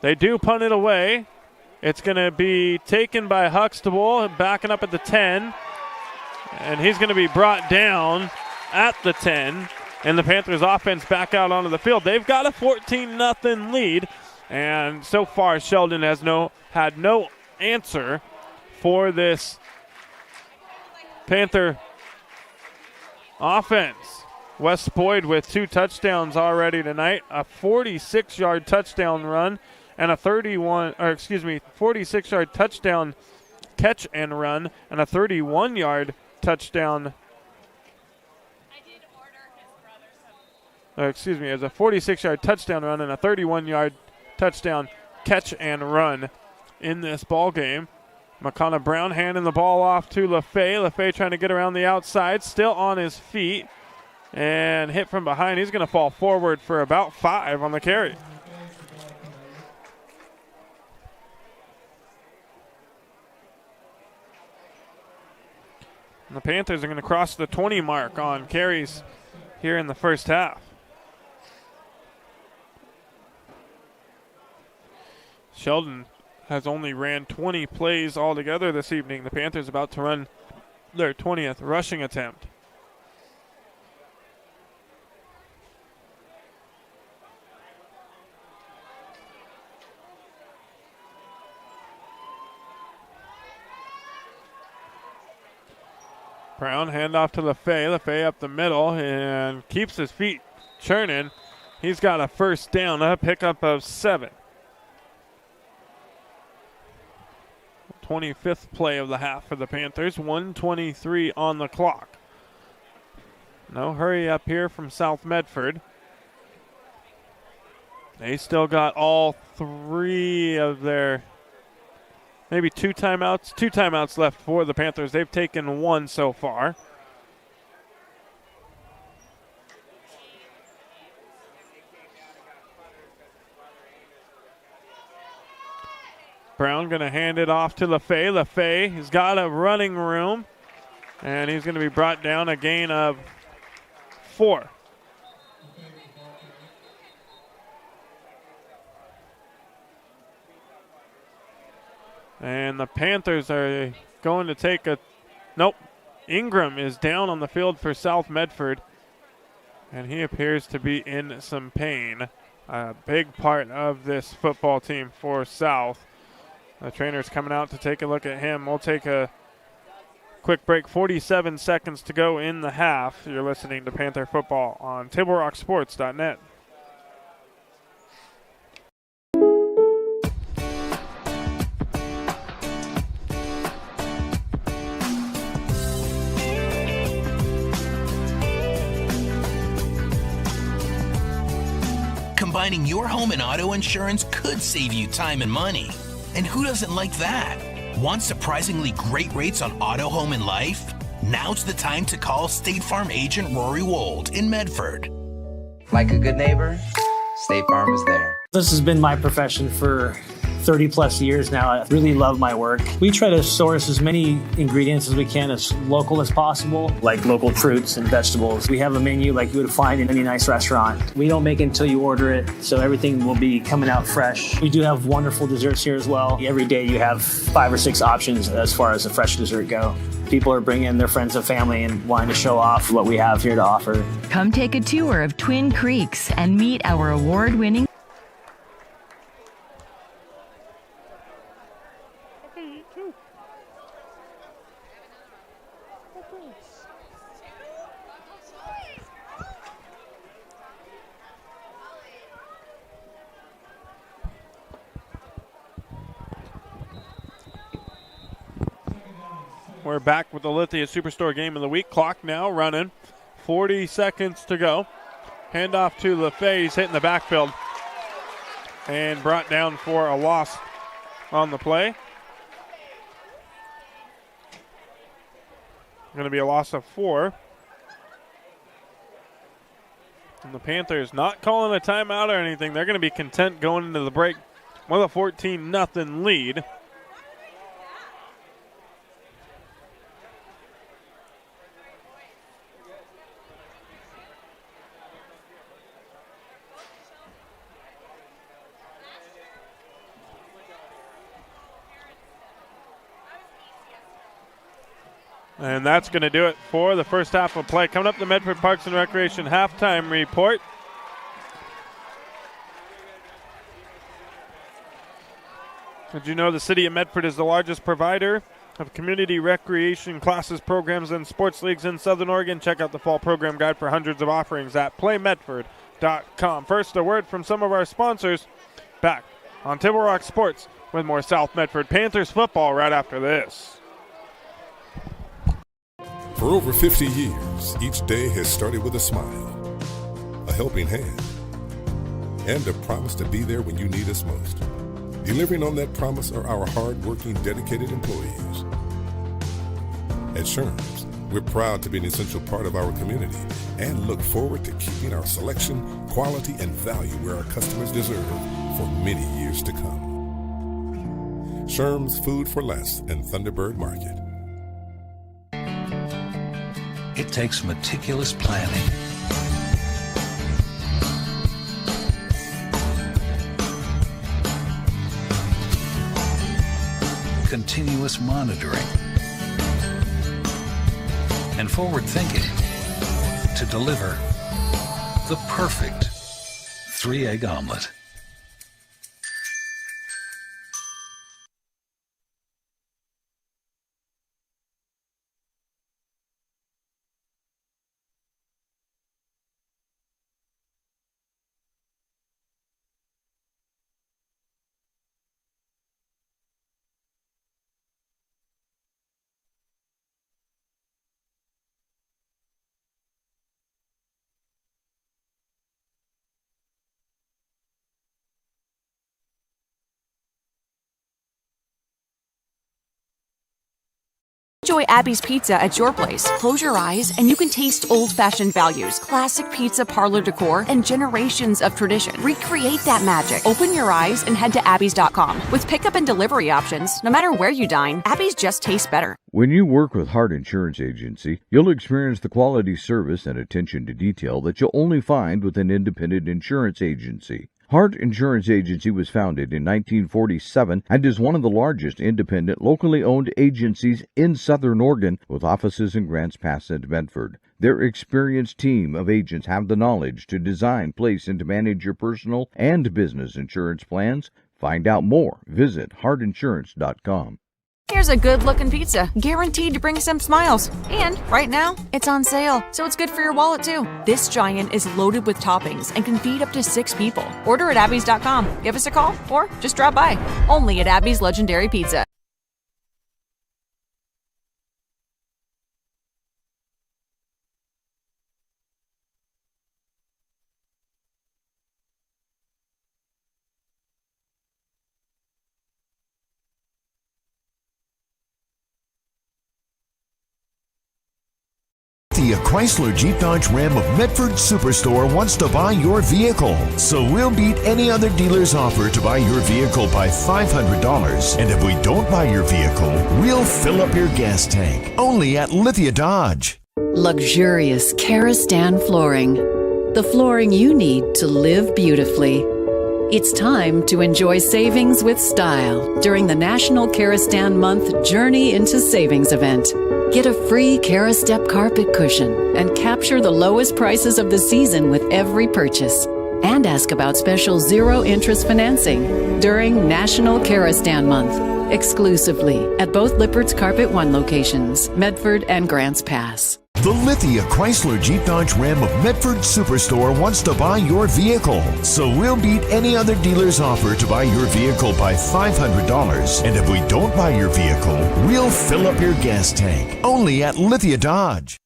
They do punt it away. It's going to be taken by Huxtable, backing up at the 10. And he's going to be brought down at the 10. And the Panthers offense back out onto the field. They've got a 14-0 lead. And so far, Sheldon has had no answer for this Panther offense. Wes Boyd with 2 touchdowns already tonight. A 46-yard touchdown run and a 46-yard touchdown catch and run and a 31-yard touchdown. It was a 46-yard touchdown run and a 31-yard touchdown catch and run in this ball game. McConnell Brown handing the ball off to LaFay. LaFay trying to get around the outside, still on his feet, and hit from behind. He's going to fall forward for about 5 on the carry. And the Panthers are going to cross the 20 mark on carries here in the first half. Sheldon has only ran 20 plays altogether this evening. The Panthers about to run their 20th rushing attempt. Brown, handoff to LaFay. LaFay up the middle and keeps his feet churning. He's got a first down, a pickup of 7. 25th play of the half for the Panthers. 1:23 on the clock. No hurry up here from South Medford. They still got all 3 of their, maybe 2 timeouts. 2 timeouts left for the Panthers. They've taken 1 so far. Brown going to hand it off to LaFay. LaFay has got a running room, and he's going to be brought down a gain of 4. And the Panthers are going to take a, nope, Ingram is down on the field for South Medford, and he appears to be in some pain. A big part of this football team for South. The trainer's coming out to take a look at him. We'll take a quick break. 47 seconds to go in the half. You're listening to Panther Football on TableRockSports.net. Combining your home and auto insurance could save you time and money. And who doesn't like that? Want surprisingly great rates on auto, home, and life? Now's the time to call State Farm agent Rory Wold in Medford. Like a good neighbor, State Farm is there. This has been my profession for 30 plus years now. I really love my work. We try to source as many ingredients as we can as local as possible, like local fruits and vegetables. We have a menu like you would find in any nice restaurant. We don't make it until you order it, so everything will be coming out fresh. We do have wonderful desserts here as well. Every day you have 5 or 6 options as far as a fresh dessert go. People are bringing their friends and family and wanting to show off what we have here to offer. Come take a tour of Twin Creeks and meet our award-winning We're back with the Lithia Superstore Game of the Week. Clock now running. 40 seconds to go. Handoff to LaFay. He's hitting the backfield. And brought down for a loss on the play. Going to be a loss of 4. And the Panthers not calling a timeout or anything. They're going to be content going into the break with a 14-0 lead. And that's going to do it for the first half of play. Coming up, the Medford Parks and Recreation halftime report. Did you know the city of Medford is the largest provider of community recreation classes, programs, and sports leagues in Southern Oregon? Check out the fall program guide for hundreds of offerings at playmedford.com. First, a word from some of our sponsors. Back on Table Rock Sports with more South Medford Panthers football right after this. For over 50 years, each day has started with a smile, a helping hand, and a promise to be there when you need us most. Delivering on that promise are our hard-working, dedicated employees. At Sherms, we're proud to be an essential part of our community and look forward to keeping our selection, quality, and value where our customers deserve for many years to come. Sherms Food for Less and Thunderbird Market. It takes meticulous planning, continuous monitoring, and forward thinking to deliver the perfect 3-egg omelet. Enjoy Abby's Pizza at your place. Close your eyes and you can taste old-fashioned values, classic pizza parlor decor, and generations of tradition. Recreate that magic. Open your eyes and head to abbys.com. With pickup and delivery options, no matter where you dine, Abby's just tastes better. When you work with Hart Insurance Agency, you'll experience the quality service and attention to detail that you'll only find with an independent insurance agency. Hart Insurance Agency was founded in 1947 and is one of the largest independent, locally owned agencies in Southern Oregon, with offices in Grants Pass and Medford. Their experienced team of agents have the knowledge to design, place, and to manage your personal and business insurance plans. Find out more. Visit hartinsurance.com. Here's a good-looking pizza, guaranteed to bring some smiles. And right now, it's on sale, so it's good for your wallet, too. This giant is loaded with toppings and can feed up to 6 people. Order at abbys.com. Give us a call or just drop by. Only at Abby's Legendary Pizza. Lithia Chrysler Jeep Dodge Ram of Medford Superstore wants to buy your vehicle. So we'll beat any other dealer's offer to buy your vehicle by $500. And if we don't buy your vehicle, we'll fill up your gas tank. Only at Lithia Dodge. Luxurious Karastan flooring. The flooring you need to live beautifully. It's time to enjoy savings with style during the National Karastan Month Journey into Savings event. Get a free Karastep carpet cushion and capture the lowest prices of the season with every purchase. And ask about special zero-interest financing during National Karastan Month, exclusively at both Lippert's Carpet One locations, Medford and Grants Pass. The Lithia Chrysler Jeep Dodge Ram of Medford Superstore wants to buy your vehicle. So we'll beat any other dealer's offer to buy your vehicle by $500. And if we don't buy your vehicle, we'll fill up your gas tank. Only at Lithia Dodge.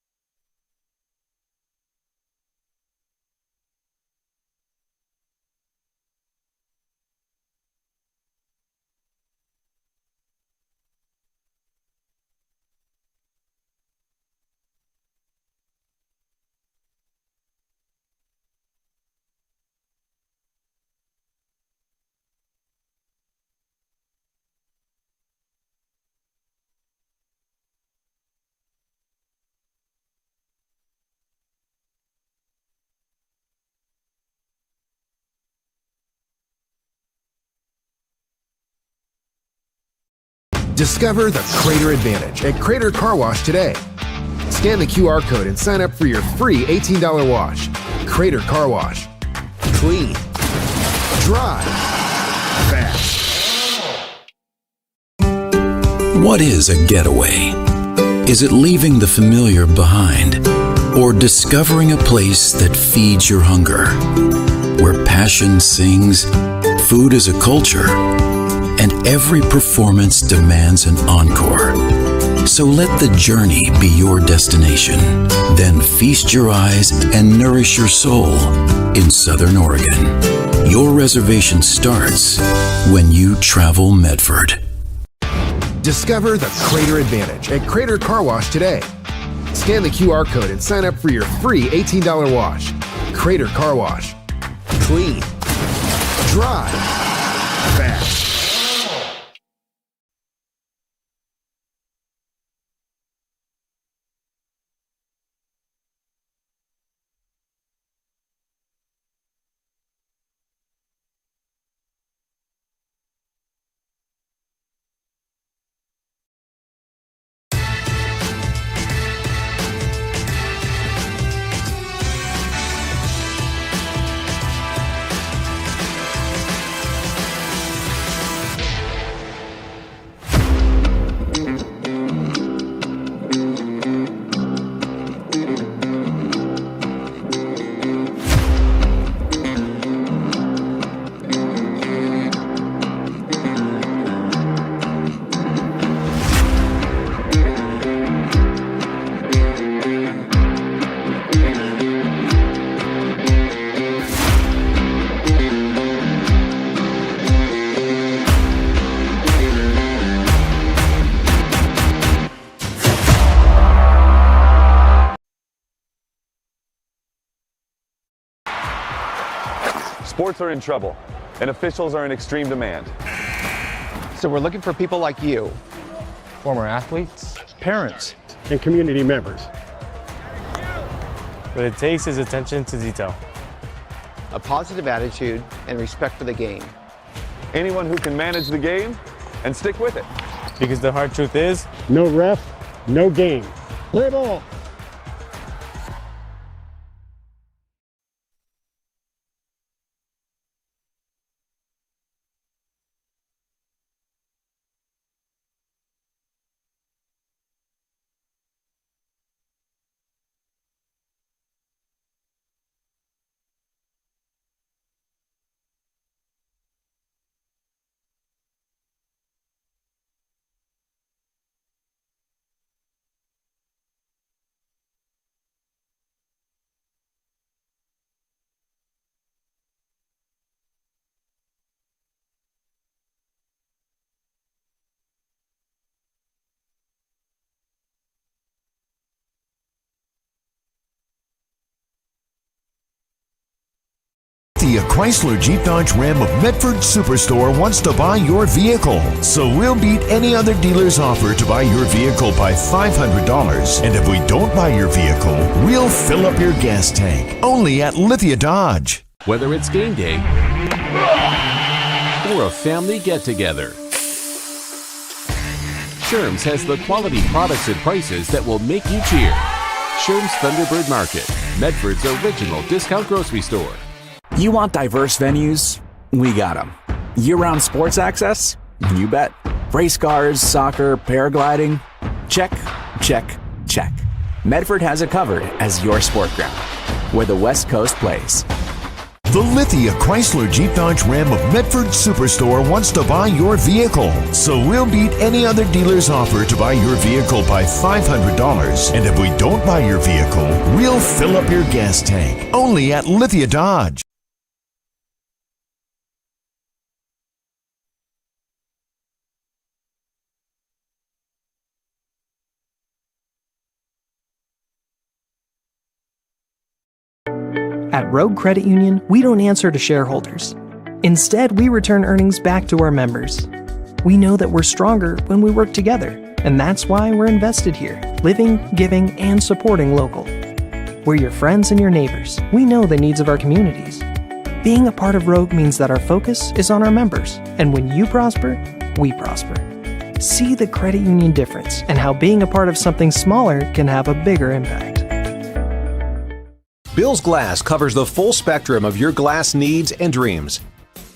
Discover the Crater Advantage at Crater Car Wash today. Scan the QR code and sign up for your free $18 wash. Crater Car Wash. Clean. Dry. Fast. What is a getaway? Is it leaving the familiar behind? Or discovering a place that feeds your hunger? Where passion sings, food is a culture, and every performance demands an encore. So let the journey be your destination. Then feast your eyes and nourish your soul in Southern Oregon. Your reservation starts when you travel Medford. Discover the Crater Advantage at Crater Car Wash today. Scan the QR code and sign up for your free $18 wash. Crater Car Wash. Clean. Dry. Fast. Sports are in trouble, and officials are in extreme demand. So we're looking for people like you. Former athletes, Parents and community members. what it takes is attention to detail. A positive attitude and respect for the game. Anyone who can manage the game and stick with it. Because the hard truth is, No ref, no game. Play ball. Lithia Chrysler Jeep Dodge Ram of Medford Superstore wants to buy your vehicle. So we'll beat any other dealer's offer to buy your vehicle by $500. And if we don't buy your vehicle, we'll fill up your gas tank. Only at Lithia Dodge. Whether it's game day or a family get-together, Sherm's has the quality products and prices that will make you cheer. Sherm's Thunderbird Market, Medford's original discount grocery store. You want diverse venues? We got them. Year-round sports access? You bet. Race cars, soccer, paragliding? Check, check, check. Medford has it covered as your sport ground, where the West Coast plays. The Lithia Chrysler Jeep Dodge Ram of Medford Superstore wants to buy your vehicle. So we'll beat any other dealer's offer to buy your vehicle by $500. And if we don't buy your vehicle, we'll fill up your gas tank. Only at Lithia Dodge. At Rogue Credit Union, we don't answer to shareholders. Instead, we return earnings back to our members. We know that we're stronger when we work together, and that's why we're invested here, living, giving, and supporting local. We're your friends and your neighbors. We know the needs of our communities. Being a part of Rogue means that our focus is on our members, and when you prosper, we prosper. See the credit union difference and how being a part of something smaller can have a bigger impact. Bill's Glass covers the full spectrum of your glass needs and dreams.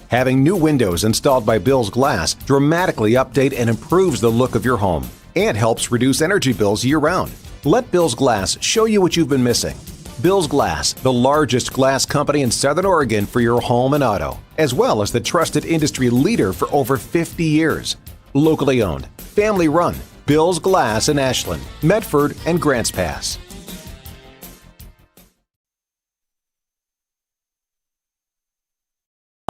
Having new windows installed by Bill's Glass dramatically update and improves the look of your home and helps reduce energy bills year-round. Let Bill's Glass show you what you've been missing. Bill's Glass, the largest glass company in Southern Oregon for your home and auto, as well as the trusted industry leader for over 50 years. Locally owned, family run, Bill's Glass in Ashland, Medford, and Grants Pass.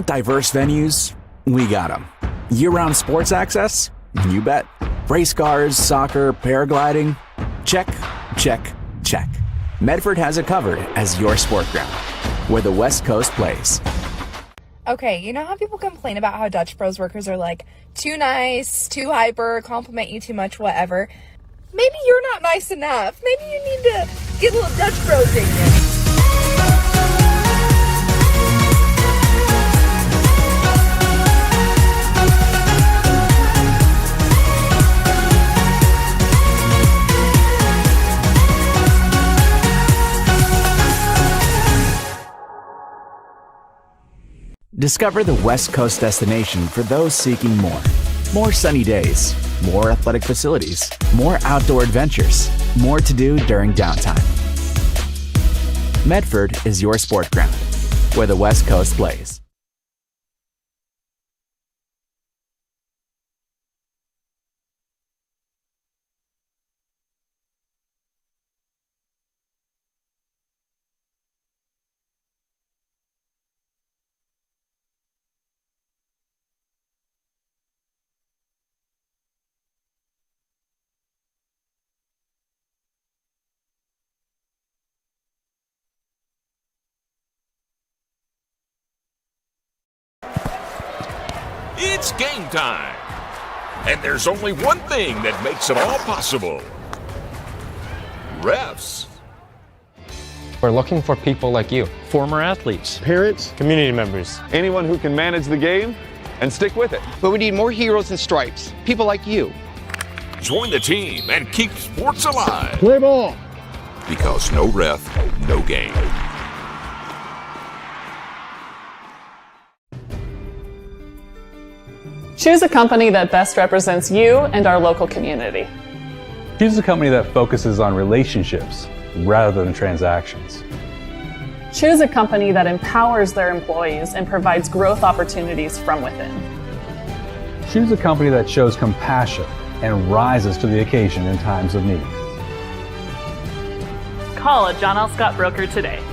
Diverse venues? We got them. Year-round sports access? You bet. Race cars, soccer, paragliding? Check, check, check. Medford has it covered as your sport ground, where the West Coast plays. Okay, you know how people complain about how Dutch Bros workers are like too nice, too hyper, compliment you too much, whatever? Maybe you're not nice enough. Maybe you need to get a little Dutch Bros in you. Discover the West Coast destination for those seeking more. More sunny days, more athletic facilities, more outdoor adventures, more to do during downtime. Medford is your sport ground, where the West Coast plays. It's game time. And there's only one thing that makes it all possible. Refs. We're looking for people like you. Former athletes. Parents. Community members. Anyone who can manage the game and stick with it. But we need more heroes in stripes. People like you. Join the team and keep sports alive. Play ball. Because no ref, no game. Choose a company that best represents you and our local community. Choose a company that focuses on relationships rather than transactions. Choose a company that empowers their employees and provides growth opportunities from within. Choose a company that shows compassion and rises to the occasion in times of need. Call a John L. Scott broker today.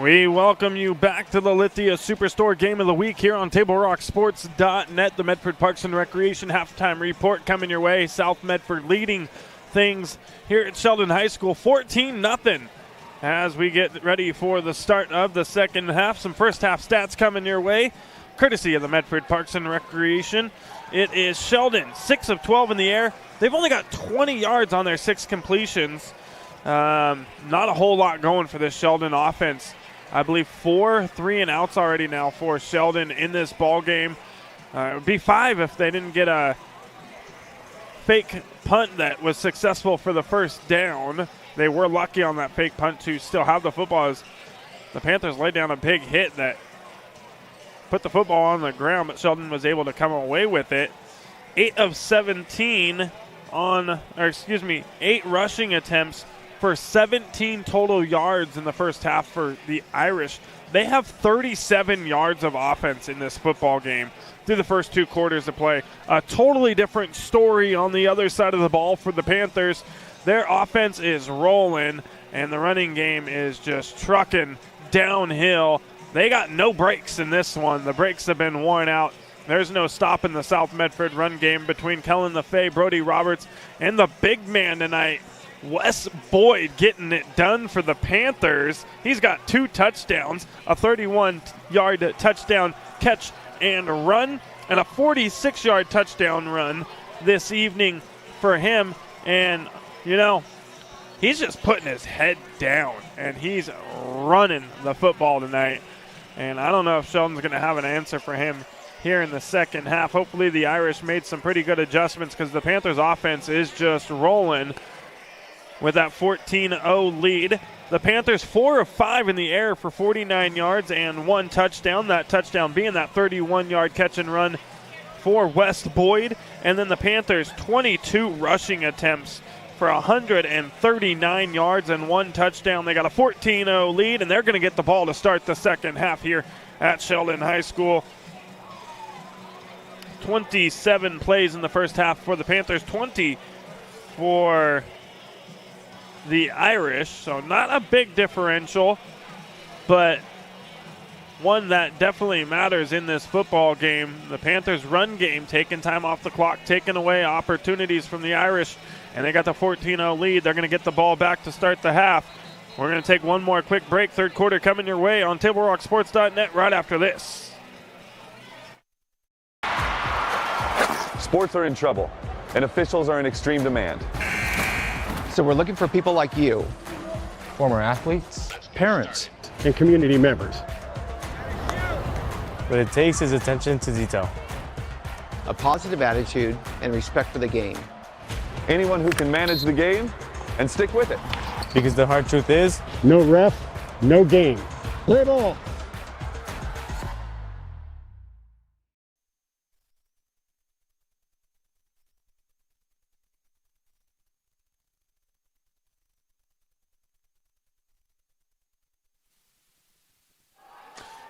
We welcome you back to the Lithia Superstore Game of the Week here on TableRockSports.net. The Medford Parks and Recreation halftime report coming your way. South Medford leading things here at Sheldon High School 14-0 as we get ready for the start of the second half. Some first half stats coming your way, courtesy of the Medford Parks and Recreation. It is Sheldon, 6 of 12 in the air. They've only got 20 yards on their 6 completions. Not a whole lot going for this Sheldon offense. I believe 4 3-and-outs already now for Sheldon in this ball game. It would be 5 if they didn't get a fake punt that was successful for the first down. They were lucky on that fake punt to still have the football as the Panthers laid down a big hit that put the football on the ground, but Sheldon was able to come away with it. 8 of 17 8 rushing attempts for 17 total yards in the first half for the Irish. They have 37 yards of offense in this football game through the first 2 quarters of play. A totally different story on the other side of the ball for the Panthers. Their offense is rolling, and the running game is just trucking downhill. They got no brakes in this one. The brakes have been worn out. There's no stopping the South Medford run game between Kellen LaFay, Brody Roberts, and the big man tonight, Wes Boyd, getting it done for the Panthers. He's got 2 touchdowns, a 31-yard touchdown catch and run, and a 46-yard touchdown run this evening for him. And, you know, he's just putting his head down, and he's running the football tonight. And I don't know if Sheldon's going to have an answer for him here in the second half. Hopefully the Irish made some pretty good adjustments because the Panthers' offense is just rolling with that 14-0 lead. The Panthers 4 of 5 in the air for 49 yards and 1 touchdown. That touchdown being that 31-yard catch and run for Wes Boyd. And then the Panthers 22 rushing attempts for 139 yards and 1 touchdown. They got a 14-0 lead, and they're going to get the ball to start the second half here at Sheldon High School. 27 plays in the first half for the Panthers, 20 for the Irish, so not a big differential, but one that definitely matters in this football game. The Panthers' run game taking time off the clock, taking away opportunities from the Irish, and they got the 14-0 lead. They're going to get the ball back to start the half. We're going to take one more quick break. Third quarter coming your way on TableRockSports.net right after this. Sports are in trouble, and officials are in extreme demand. So we're looking for people like you. Former athletes, Parents and community members. what it takes is attention to detail. A positive attitude and respect for the game. Anyone who can manage the game and stick with it. Because the hard truth is, No ref, no game. Play ball.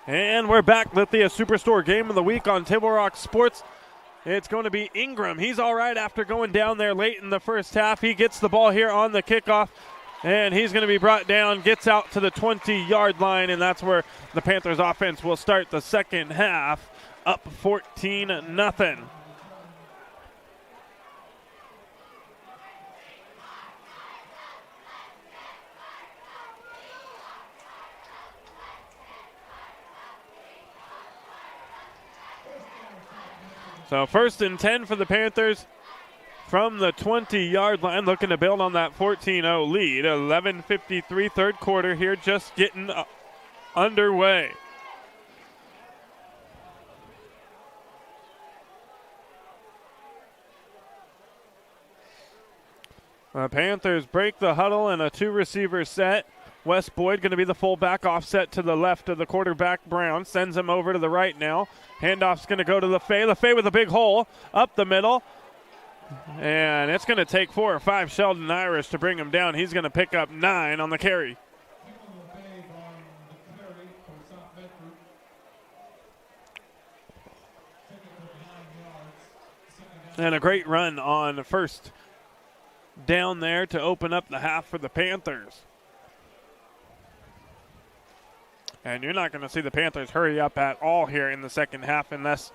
And we're back. Lithia Superstore Game of the Week on Table Rock Sports. It's going to be Ingram. He's all right after going down there late in the first half. He gets the ball here on the kickoff, and he's going to be brought down, gets out to the 20-yard line, and that's where the Panthers offense will start the second half, up 14-0. So 1st and 10 for the Panthers from the 20-yard line, looking to build on that 14-0 lead. 11:53 third quarter here, just getting underway. The Panthers break the huddle in a 2-receiver set. Wes Boyd going to be the fullback, offset to the left of the quarterback. Brown sends him over to the right now. Handoff's going to go to LaFay. LaFay with a big hole up the middle. And it's going to take 4 or 5 Sheldon Irish to bring him down. He's going to pick up 9 on the carry. And a great run on first down there to open up the half for the Panthers. And you're not going to see the Panthers hurry up at all here in the second half unless,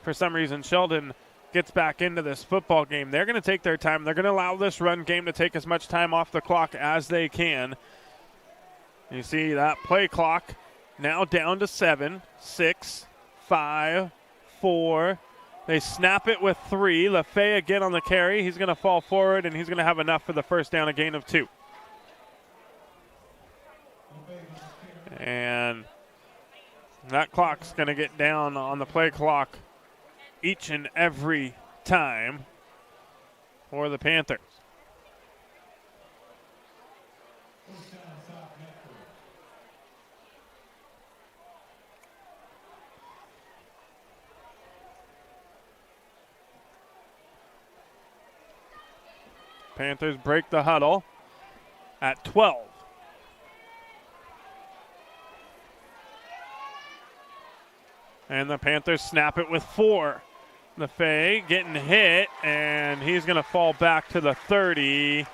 for some reason, Sheldon gets back into this football game. They're going to take their time. They're going to allow this run game to take as much time off the clock as they can. You see that play clock now down to 7, 6, 5, 4. They snap it with 3. LaFay again on the carry. He's going to fall forward, and he's going to have enough for the first down, a gain of 2. And that clock's going to get down on the play clock each and every time for the Panthers. Panthers break the huddle at 12. And the Panthers snap it with 4. LaFay getting hit, and he's going to fall back to the 30.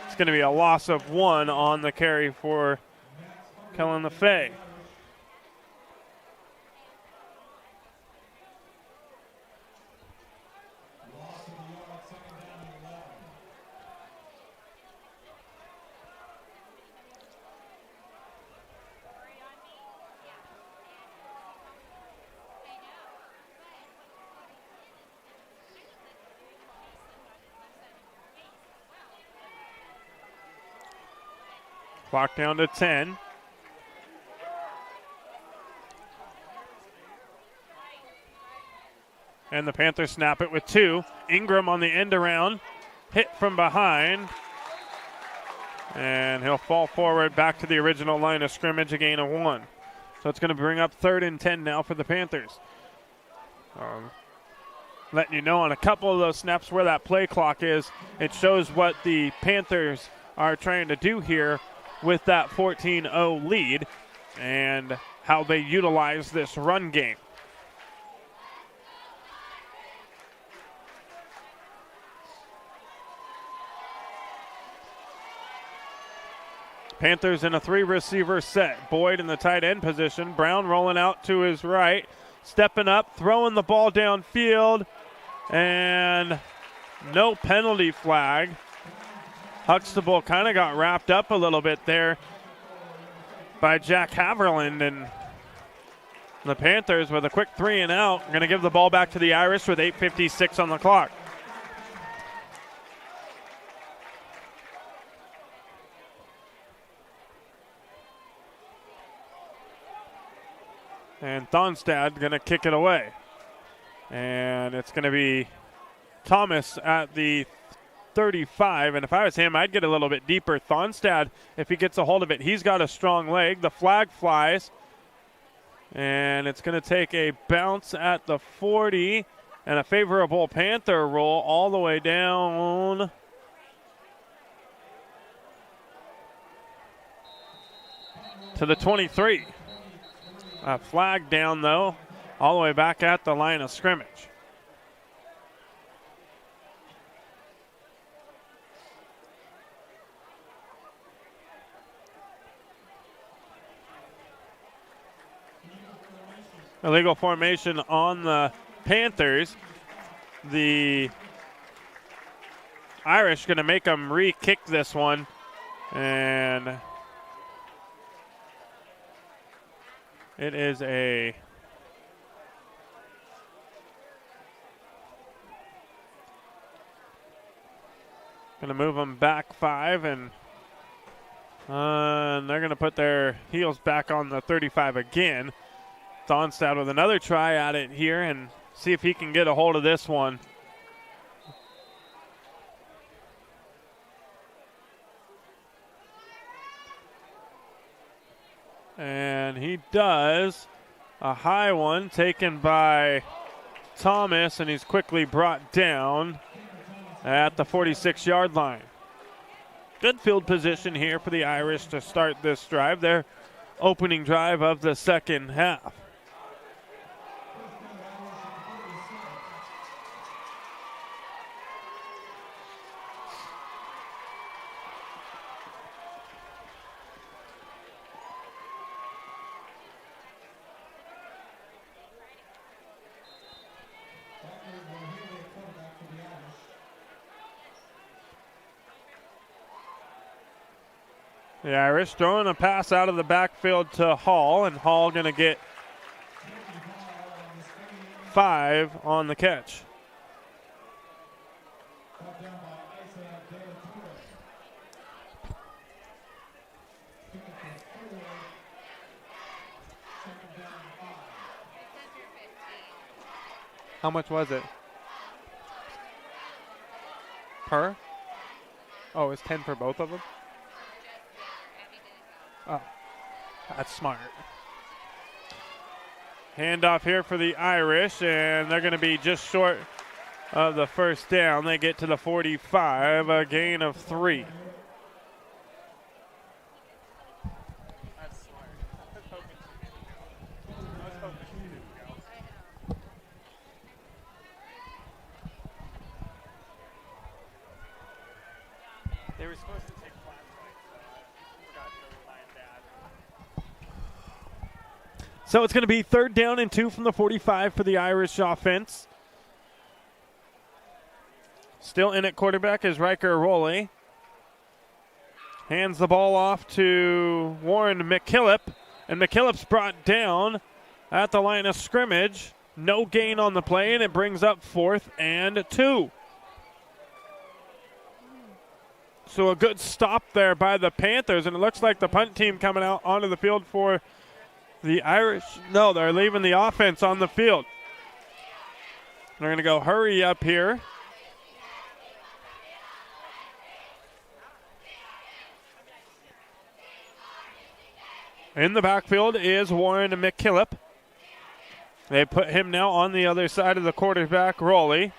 It's going to be a loss of 1 on the carry for Kellen LaFay. Clock down to 10. And the Panthers snap it with 2. Ingram on the end around. Hit from behind. And he'll fall forward back to the original line of scrimmage, a gain of 1. So it's going to bring up 3rd and 10 now for the Panthers. Letting you know on a couple of those snaps where that play clock is, it shows what the Panthers are trying to do here with that 14-0 lead and how they utilize this run game. Panthers in a 3-receiver set. Boyd in the tight end position. Brown rolling out to his right. Stepping up, throwing the ball downfield. And no penalty flag. Huxtable kind of got wrapped up a little bit there by Jack Haverland, and the Panthers with a quick 3 and out are going to give the ball back to the Irish with 8:56 on the clock. And Thonstad going to kick it away. And it's going to be Thomas at the 35, and if I was him, I'd get a little bit deeper. Thonstad, if he gets a hold of it, he's got a strong leg. The flag flies, and it's going to take a bounce at the 40 and a favorable Panther roll all the way down to the 23. A flag down, though, all the way back at the line of scrimmage. Illegal formation on the Panthers. The Irish going to make them re-kick this one. And it is a going to move them back 5, and they're going to put their heels back on the 35 again. Thonstad with another try at it here and see if he can get a hold of this one. And he does. A high one taken by Thomas, and he's quickly brought down at the 46-yard line. Good field position here for the Irish to start this drive, their opening drive of the second half. The Irish throwing a pass out of the backfield to Hall, and Hall going to get 5 on the catch. How much was it? Per? Oh, it's 10 for both of them? Oh, that's smart. Handoff here for the Irish, and they're going to be just short of the first down. They get to the 45, a gain of 3. They were supposed to take flashlights, so I forgot to remind Dad. So it's going to be 3rd down and 2 from the 45 for the Irish offense. Still in at quarterback is Riker Rowley. Hands the ball off to Warren McKillop, and McKillop's brought down at the line of scrimmage. No gain on the play, and it brings up 4th and 2. So a good stop there by the Panthers, and it looks like the punt team coming out onto the field for the Irish. No, they're leaving the offense on the field. They're going to go hurry up here. In the backfield is Warren McKillop. They put him now on the other side of the quarterback, Rowley.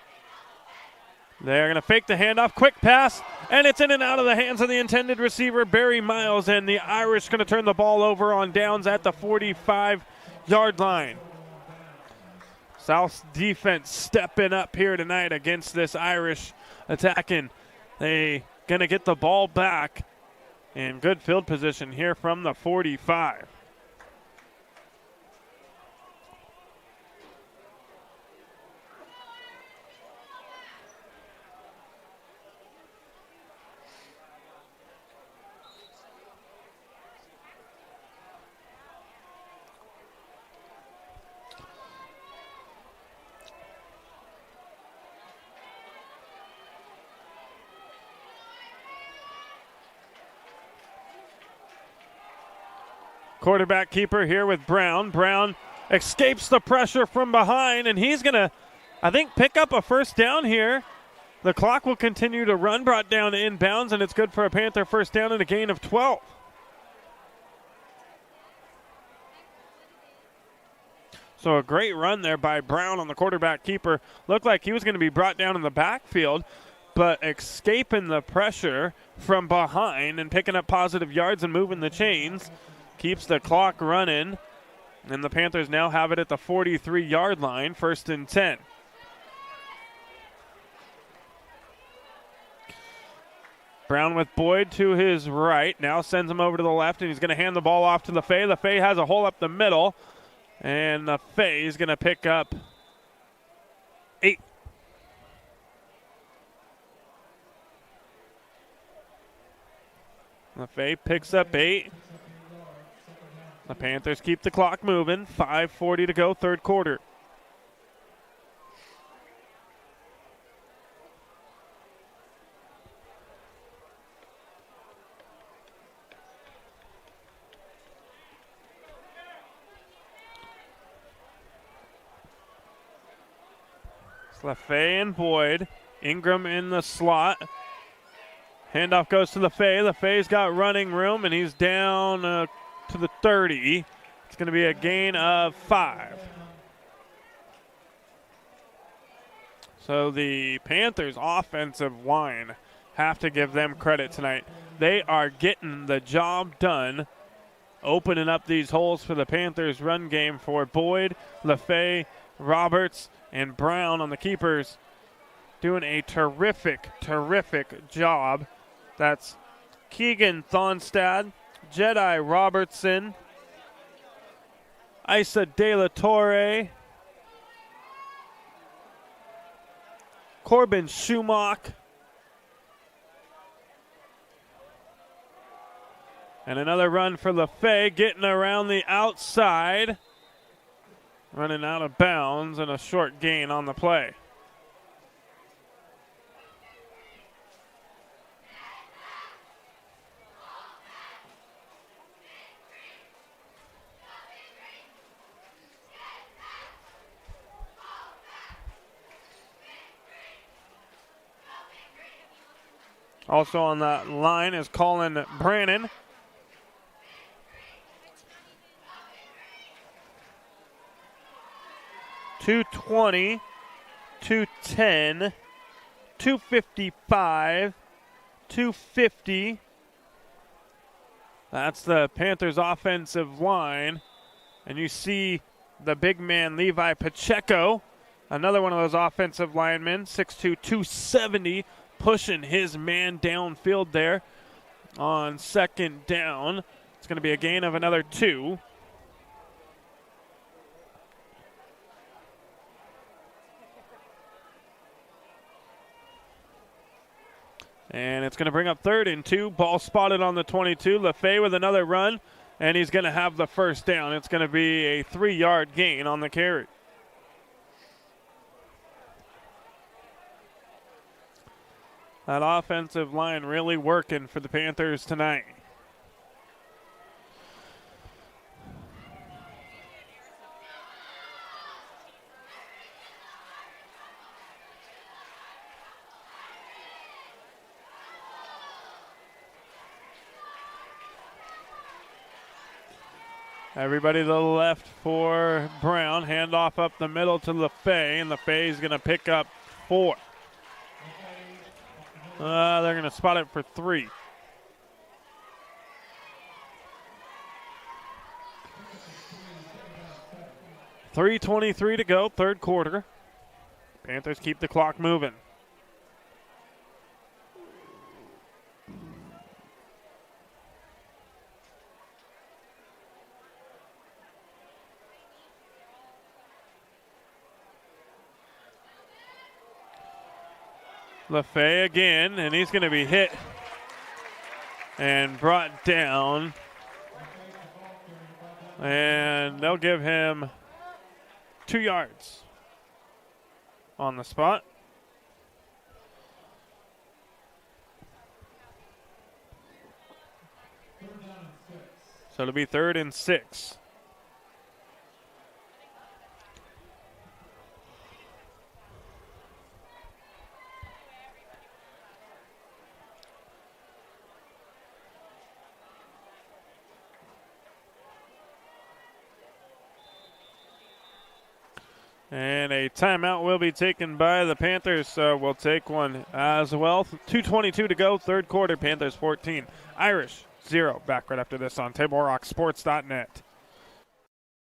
They're going to fake the handoff, quick pass, and it's in and out of the hands of the intended receiver, Barry Miles, and the Irish going to turn the ball over on downs at the 45-yard line. South's defense stepping up here tonight against this Irish attacking. They going to get the ball back in good field position here from the 45. Quarterback keeper here with Brown. Brown escapes the pressure from behind, and he's going to, I think, pick up a first down here. The clock will continue to run, brought down inbounds, and it's good for a Panther first down and a gain of 12. So a great run there by Brown on the quarterback keeper. Looked like he was going to be brought down in the backfield, but escaping the pressure from behind and picking up positive yards and moving the chains. Keeps the clock running, and the Panthers now have it at the 43-yard line, 1st and 10. Brown with Boyd to his right, now sends him over to the left, and he's going to hand the ball off to LaFay. LaFay has a hole up the middle, and LaFay is going to pick up 8. LaFay picks up 8. The Panthers keep the clock moving. 5:40 to go, 3rd quarter. It's LaFay and Boyd. Ingram in the slot. Handoff goes to LaFay. LaFay's got running room, and he's down to the 30. It's going to be a gain of 5. So the Panthers' offensive line, have to give them credit tonight. They are getting the job done, opening up these holes for the Panthers' run game for Boyd, LaFay, Roberts, and Brown on the keepers. Doing a terrific, terrific job. That's Keegan Thonstad, Jedi Robertson, Isa De La Torre, Corbin Schumach, And another run for LaFay, getting around the outside. Running out of bounds and a short gain on the play. Also on that line is Colin Brannon. .220, 210, 255, 250. That's the Panthers offensive line. And you see the big man Levi Pacheco, another one of those offensive linemen, 6'2", 270, pushing his man downfield there on second down. It's going to be a gain of another 2. And it's going to bring up 3rd and 2. Ball spotted on the 22. LaFay with another run, and he's going to have the first down. It's going to be a 3-yard gain on the carry. That offensive line really working for the Panthers tonight. Everybody to the left for Brown. Handoff up the middle to LaFay, and LaFay is going to pick up 4. They're going to spot it for 3. .3:23 to go, third quarter. Panthers keep the clock moving. LaFay again, and he's going to be hit and brought down. And they'll give him 2 yards on the spot. So it'll be 3rd and 6. And a timeout will be taken by the Panthers, so we'll take one as well. 2:22 to go, third quarter. Panthers 14, Irish 0. Back right after this on TableRockSports.net.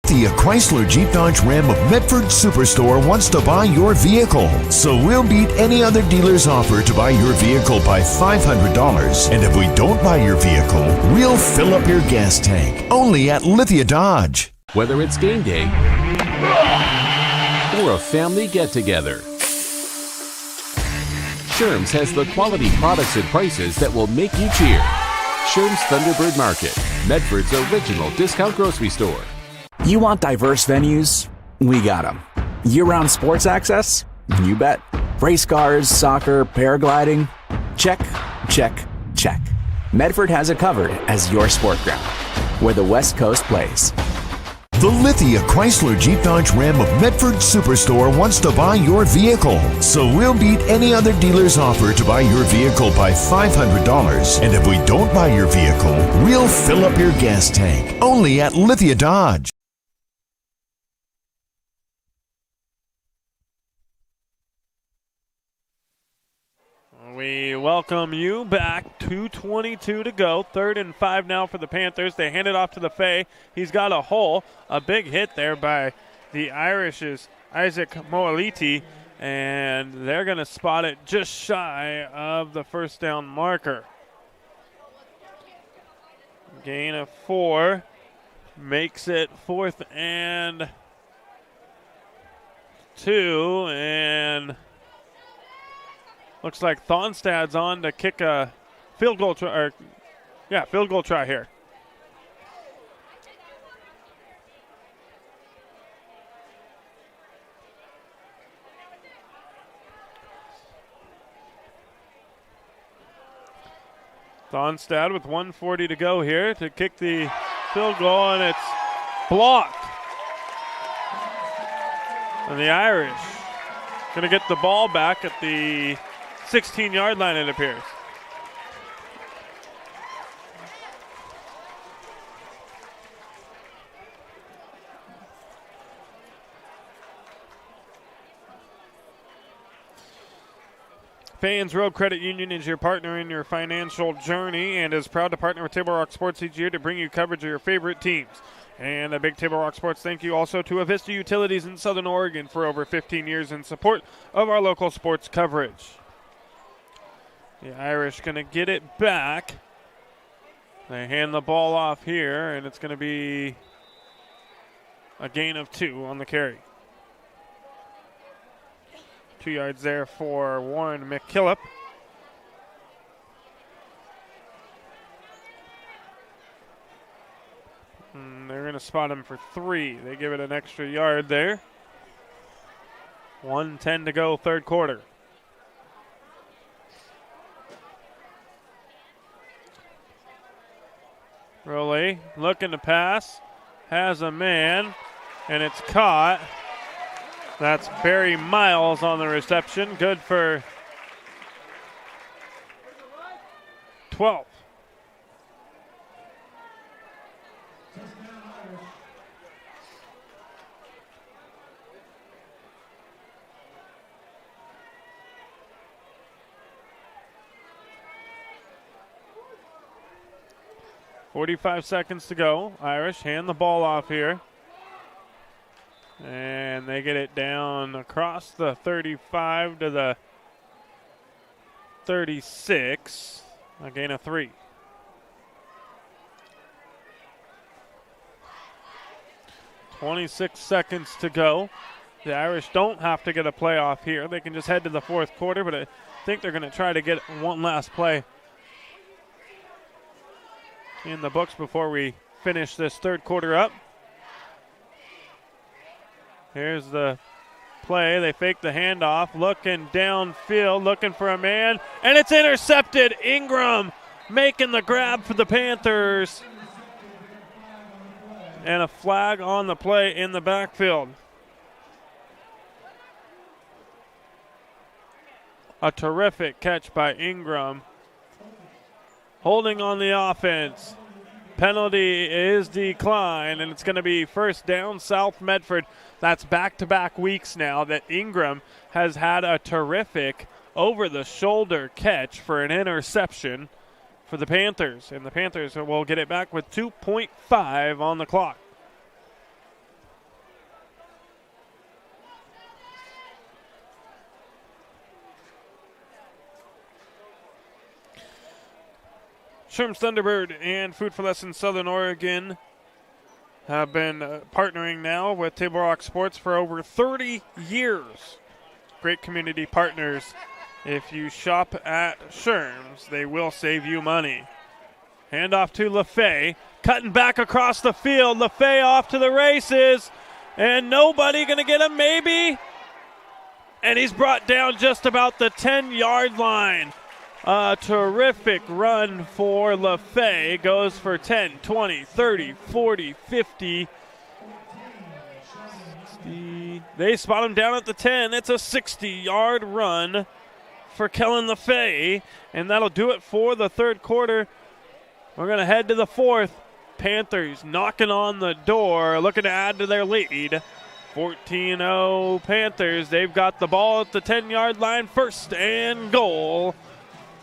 The Chrysler Jeep Dodge Ram of Medford Superstore wants to buy your vehicle. So we'll beat any other dealer's offer to buy your vehicle by $500. And if we don't buy your vehicle, we'll fill up your gas tank. Only at Lithia Dodge. Whether it's game day or a family get-together, Sherm's has the quality products and prices that will make you cheer. Sherm's Thunderbird Market, Medford's original discount grocery store. You want diverse venues? We got them. Year-round sports access? You bet. Race cars, soccer, paragliding? Check, check, check. Medford has it covered as your sport ground, where the West Coast plays. The Lithia Chrysler Jeep Dodge Ram of Medford Superstore wants to buy your vehicle. So we'll beat any other dealer's offer to buy your vehicle by $500. And if we don't buy your vehicle, we'll fill up your gas tank. Only at Lithia Dodge. We welcome you back. 2:22 to go. 3rd and 5 now for the Panthers. They hand it off to LaFay. He's got a hole. A big hit there by the Irish's Isaac Moaliti. And they're going to spot it just shy of the first down marker. Gain of 4. Makes it 4th and 2. And looks like Thonstad's on to kick a field goal try here. Donstad with 1:40 to go here to kick the field goal, and it's blocked. And the Irish going to get the ball back at the 16-yard line, it appears. Fans Road Credit Union is your partner in your financial journey and is proud to partner with Table Rock Sports each year to bring you coverage of your favorite teams. And a big Table Rock Sports thank you also to Avista Utilities in Southern Oregon for over 15 years in support of our local sports coverage. The Irish going to get it back. They hand the ball off here, and it's going to be a gain of 2 on the carry. 2 yards there for Warren McKillop. They're going to spot him for 3. They give it an extra yard there. 1:10 to go, third quarter. Roley looking to pass. Has a man, and it's caught. That's Barry Miles on the reception. Good for 12. .45 seconds to go. Irish hand the ball off here. And they get it down across the 35 to the 36. A gain of 3. .26 seconds to go. The Irish don't have to get a play off here. They can just head to the fourth quarter, but I think they're going to try to get one last play in the books before we finish this third quarter up. Here's the play. They fake the handoff, looking downfield, looking for a man, and it's intercepted. Ingram making the grab for the Panthers. And a flag on the play in the backfield. A terrific catch by Ingram. Holding on the offense. Penalty is declined, and it's going to be first down, South Medford. That's back-to-back weeks now that Ingram has had a terrific over-the-shoulder catch for an interception for the Panthers. And the Panthers will get it back with 2.5 on the clock. Sherm's Thunderbird and Food for Less in Southern Oregon have been partnering now with Table Rock Sports for over 30 years. Great community partners. If you shop at Sherm's, they will save you money. Handoff to LaFay. Cutting back across the field. LaFay off to the races. And nobody going to get him, maybe. And he's brought down just about the 10-yard line. A terrific run for LaFay. Goes for 10, 20, 30, 40, 50, 60. They spot him down at the 10. It's a 60-yard run for Kellen LaFay. And that'll do it for the third quarter. We're going to head to the fourth. Panthers knocking on the door, looking to add to their lead. 14-0 Panthers. They've got the ball at the 10-yard line. First and goal.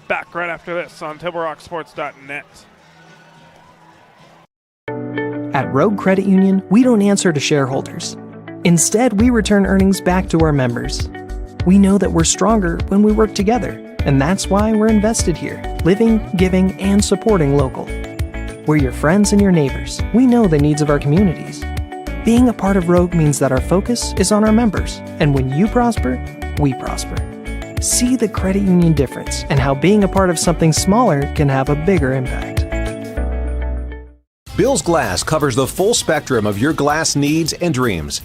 Back right after this on TableRockSports.net. At Rogue Credit Union, we don't answer to shareholders. Instead, we return earnings back to our members. We know that we're stronger when we work together, and that's why we're invested here, living, giving, and supporting local. We're your friends and your neighbors. We know the needs of our communities. Being a part of Rogue means that our focus is on our members, and when you prosper, we prosper. See the credit union difference and how being a part of something smaller can have a bigger impact. Bill's Glass covers the full spectrum of your glass needs and dreams.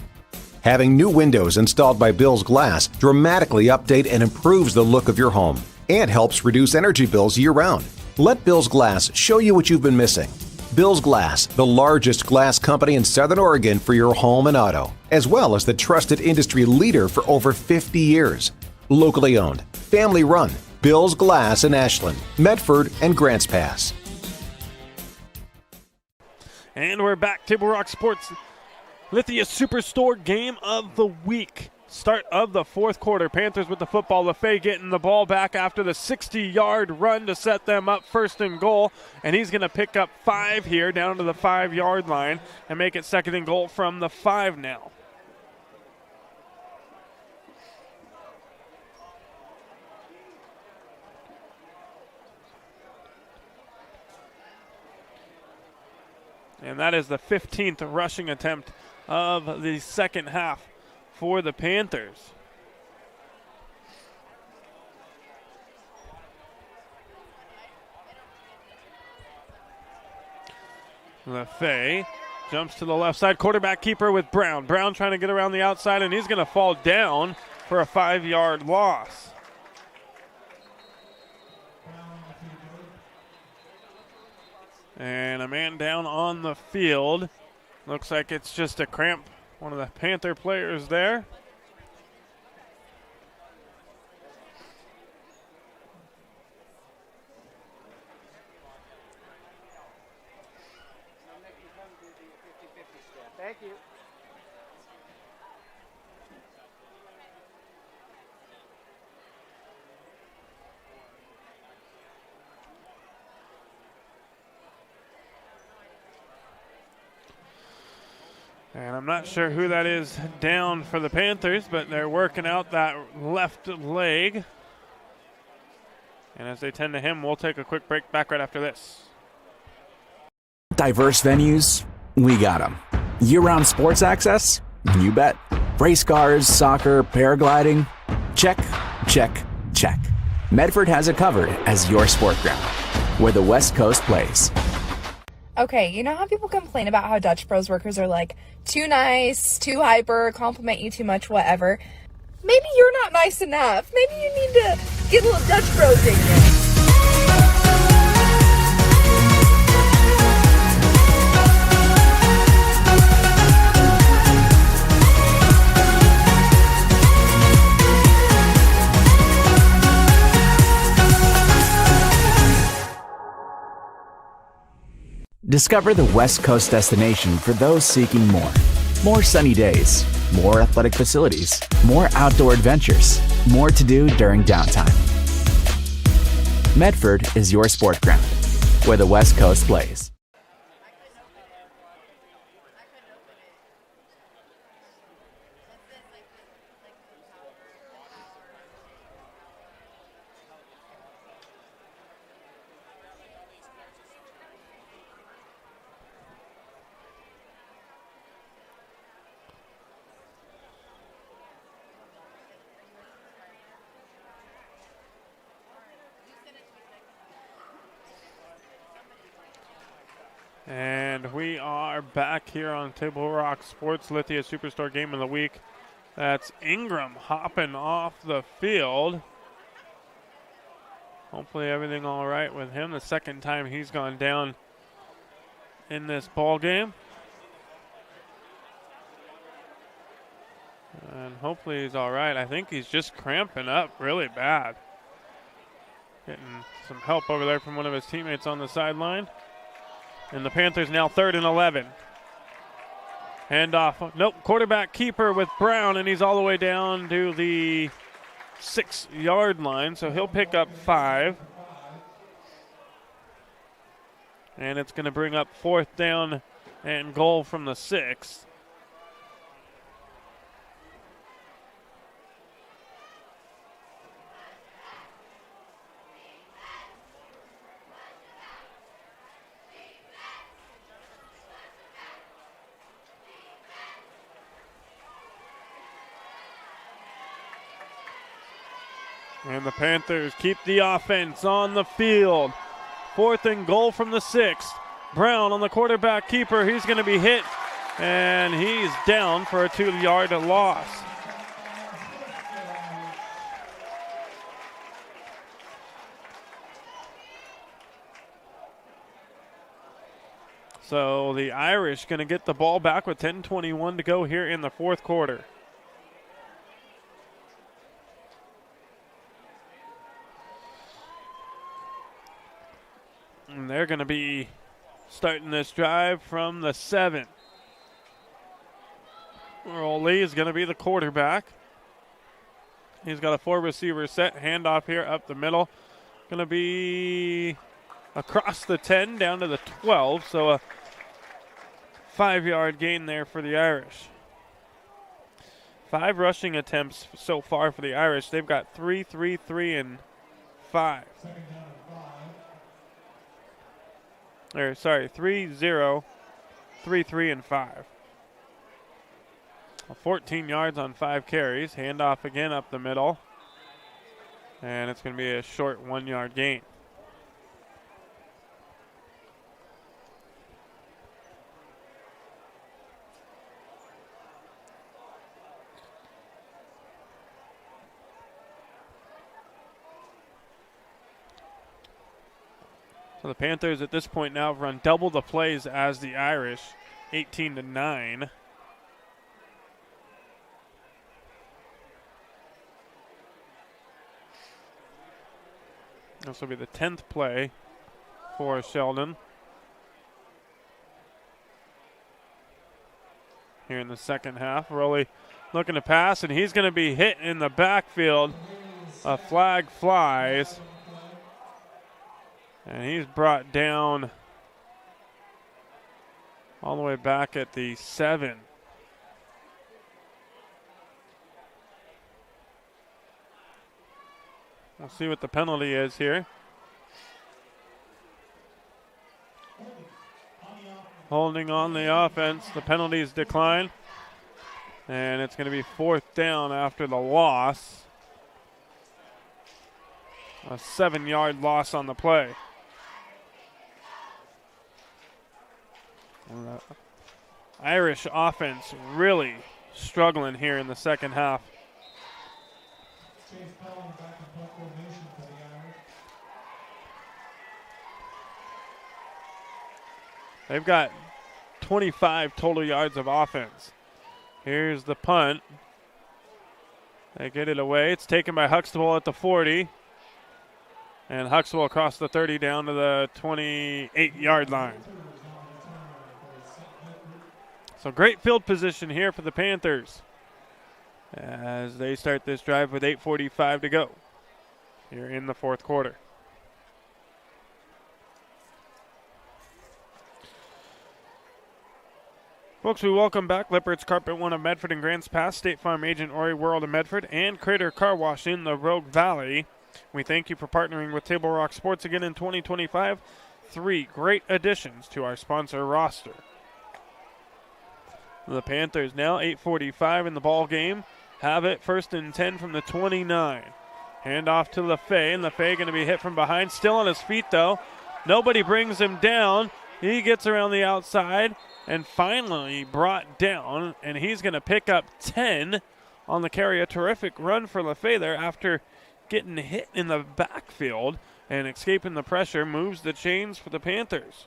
Having new windows installed by Bill's Glass dramatically update and improves the look of your home and helps reduce energy bills year-round. Let Bill's Glass show you what you've been missing. Bill's Glass, the largest glass company in Southern Oregon for your home and auto, as well as the trusted industry leader for over 50 years. Locally owned, family run, Bill's Glass in Ashland, Medford, and Grants Pass. And we're back. Table Rock Sports Lithia Superstore game of the week. Start of the fourth quarter. Panthers with the football. LaFay getting the ball back after the 60-yard run to set them up first and goal. And he's going to pick up 5 here down to the 5-yard line and make it second and goal from the 5 now. And that is the 15th rushing attempt of the second half for the Panthers. LaFay jumps to the left side. Quarterback keeper with Brown. Brown trying to get around the outside, and he's going to fall down for a 5-yard loss. And a man down on the field. Looks like it's just a cramp. One of the Panther players there. Thank you. And I'm not sure who that is down for the Panthers, but they're working out that left leg. And as they tend to him, we'll take a quick break. Back right after this. Diverse venues, we got them. Year-round sports access? You bet. Race cars, soccer, paragliding? Check, check, check. Medford has it covered as your sport ground, where the West Coast plays. Okay, you know how people complain about how Dutch Bros workers are like too nice, too hyper, compliment you too much, whatever? Maybe you're not nice enough. Maybe you need to get a little Dutch Bros in you. Discover the West Coast destination for those seeking more. More sunny days, more athletic facilities, more outdoor adventures, more to do during downtime. Medford is your sport ground, where the West Coast plays. And we are back here on Table Rock Sports Lithia Superstore game of the week. That's Ingram hopping off the field. Hopefully everything all right with him. The second time he's gone down in this ball game. And hopefully he's all right. I think he's just cramping up really bad. Getting some help over there from one of his teammates on the sideline. And the Panthers now 3rd and 11. Handoff. Nope, quarterback keeper with Brown, and he's all the way down to the 6-yard line, so he'll pick up 5. And it's going to bring up 4th down and goal from the 6. And the Panthers keep the offense on the field. 4th and goal from the 6. Brown on the quarterback keeper. He's going to be hit, and he's down for a 2-yard loss. So the Irish going to get the ball back with 10:21 to go here in the fourth quarter. And they're going to be starting this drive from the 7. Earl Lee is going to be the quarterback. He's got a 4-receiver set. Handoff here up the middle. Going to be across the 10 down to the 12. So a 5-yard gain there for the Irish. 5 rushing attempts so far for the Irish. They've got 3, 3, 3, and 5. 3, 0, 3, 3, and 5. 14 yards on 5 carries. Handoff again up the middle. And it's going to be a short 1-yard gain. So the Panthers at this point now have run double the plays as the Irish, 18-9. This will be the 10th play for Sheldon here in the second half. Rowley looking to pass, and he's going to be hit in the backfield. A flag flies, and he's brought down all the way back at the 7. We'll see what the penalty is here. Holding on the offense. The penalties decline. And it's going to be 4th down after the loss. A 7-yard loss on the play. The Irish offense really struggling here in the second half. They've got 25 total yards of offense. Here's the punt. They get it away. It's taken by Huxtable at the 40. And Huxtable across the 30 down to the 28-yard line. So great field position here for the Panthers as they start this drive with 8:45 to go here in the fourth quarter. Folks, we welcome back Lippert's Carpet One of Medford and Grants Pass, State Farm Agent Ori World of Medford, and Crater Car Wash in the Rogue Valley. We thank you for partnering with Table Rock Sports again in 2025. 3 great additions to our sponsor roster. The Panthers now 8:45 in the ball game. Have it 1st and 10 from the 29. Hand off to LaFay, and LaFay going to be hit from behind. Still on his feet, though. Nobody brings him down. He gets around the outside and finally brought down, and he's going to pick up 10 on the carry. A terrific run for LaFay there after getting hit in the backfield and escaping the pressure. Moves the chains for the Panthers.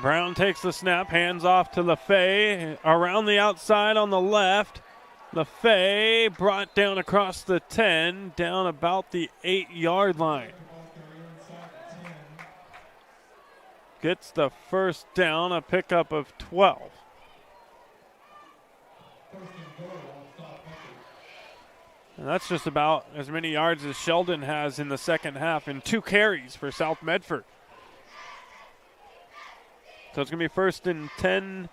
Brown takes the snap, hands off to LaFay. Around the outside on the left. LaFay brought down across the 10, down about the 8-yard line. Gets the first down, a pickup of 12. And that's just about as many yards as Sheldon has in the second half in 2 carries for South Medford. So it's going to be 1st and 10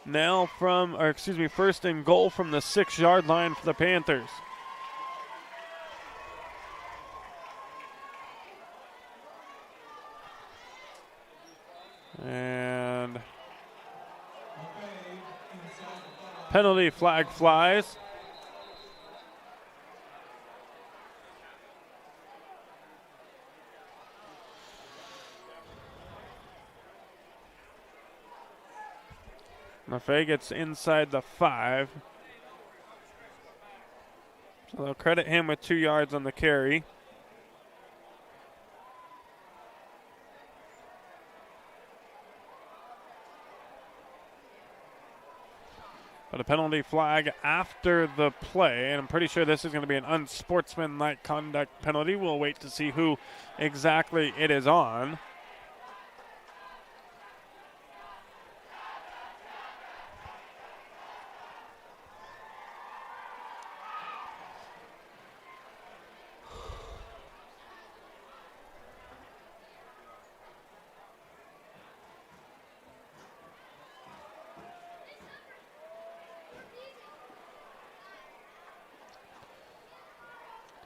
now from, 1st and goal from the 6-yard line for the Panthers. And Penalty flag flies. Maffei gets inside the 5. So they'll credit him with 2 yards on the carry. But a penalty flag after the play, and I'm pretty sure this is going to be an unsportsmanlike conduct penalty. We'll wait to see who exactly it is on.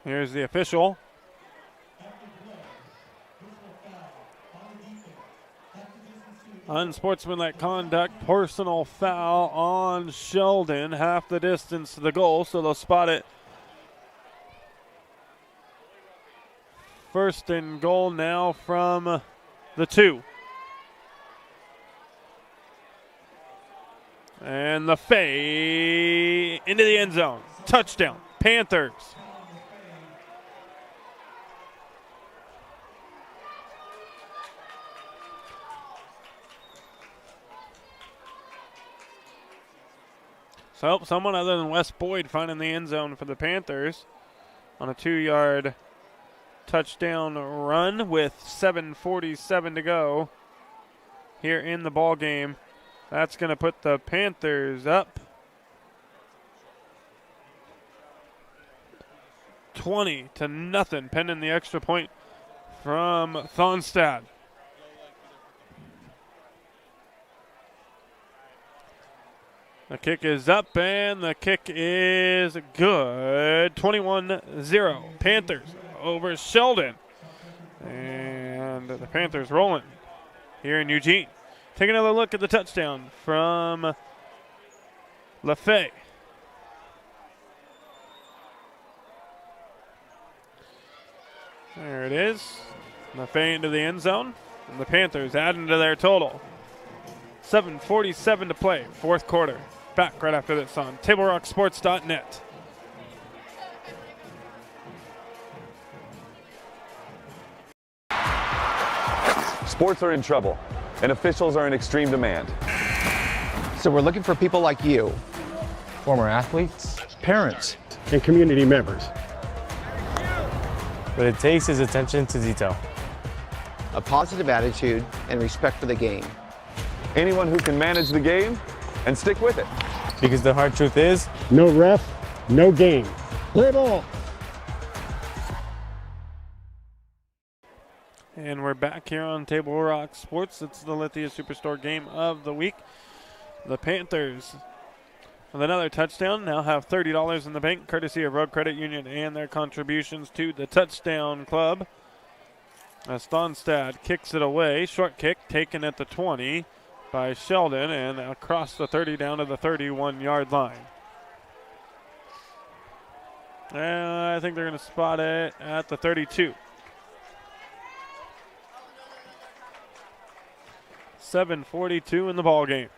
Here's the official. Unsportsmanlike conduct, personal foul on Sheldon, half the distance to the goal, so they'll spot it. First and goal now from the 2. And the fade into the end zone. Touchdown, Panthers. So someone other than Wes Boyd finding the end zone for the Panthers on a 2-yard touchdown run with 7:47 to go here in the ball game. That's going to put the Panthers up 20-0, pending the extra point from Thonstad. The kick is up, and the kick is good. 21-0. Panthers over Sheldon. And the Panthers rolling here in Eugene. Take another look at the touchdown from LaFay. There it is. LaFay into the end zone. And the Panthers adding to their total. 7:47 to play, fourth quarter. Back right after this on TableRockSports.net. Sports are in trouble, and officials are in extreme demand. So we're looking for people like you. Former athletes, Parents and community members. what it takes is attention to detail. A positive attitude and respect for the game. Anyone who can manage the game and stick with it. Because the hard truth is, No ref, no game. Play ball. And we're back here on Table Rock Sports. It's the Lithia Superstore game of the week. The Panthers, with another touchdown, now have $30 in the bank, courtesy of Road Credit Union and their contributions to the Touchdown Club. As Thonstad kicks it away, short kick taken at the 20 by Sheldon and across the 30 down to the 31-yard line. And I think they're going to spot it at the 32. 7:42 in the ball game.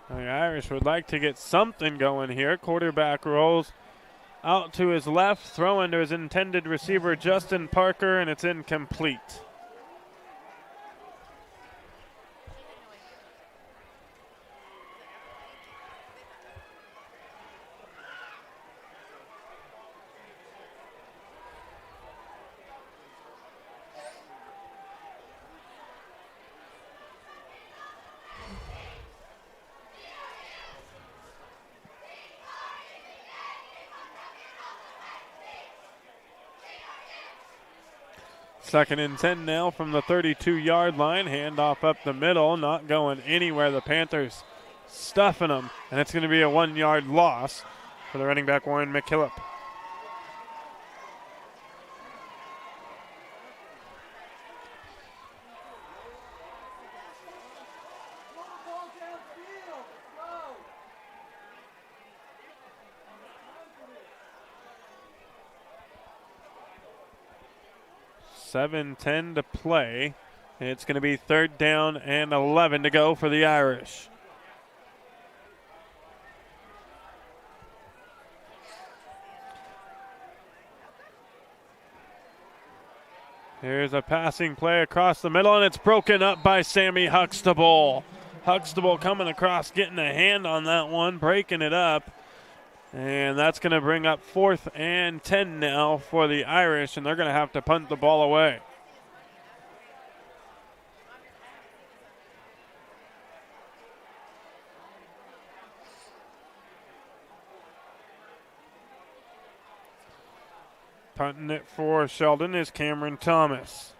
The Irish would like to get something going here. Quarterback rolls out to his left, throwing to his intended receiver, Justin Parker, and it's incomplete. Second and 10 now from the 32-yard line. Handoff up the middle, not going anywhere. The Panthers stuffing them, and it's going to be a 1-yard loss for the running back, Warren McKillop. .7:10 to play. It's going to be 3rd down and 11 to go for the Irish. Here's a passing play across the middle, and it's broken up by Sammy Huxtable. Huxtable coming across, getting a hand on that one, breaking it up. And that's going to bring up 4th and 10 now for the Irish, and they're going to have to punt the ball away. Punting it for Sheldon is Cameron Thomas.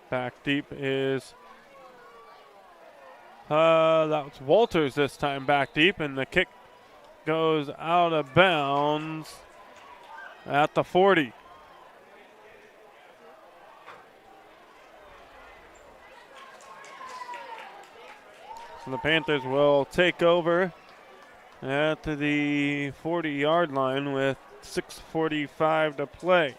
Back deep is that's Walters this time, back deep, and the kick goes out of bounds at the 40. So the Panthers will take over at the 40-yard line with 6:45 to play.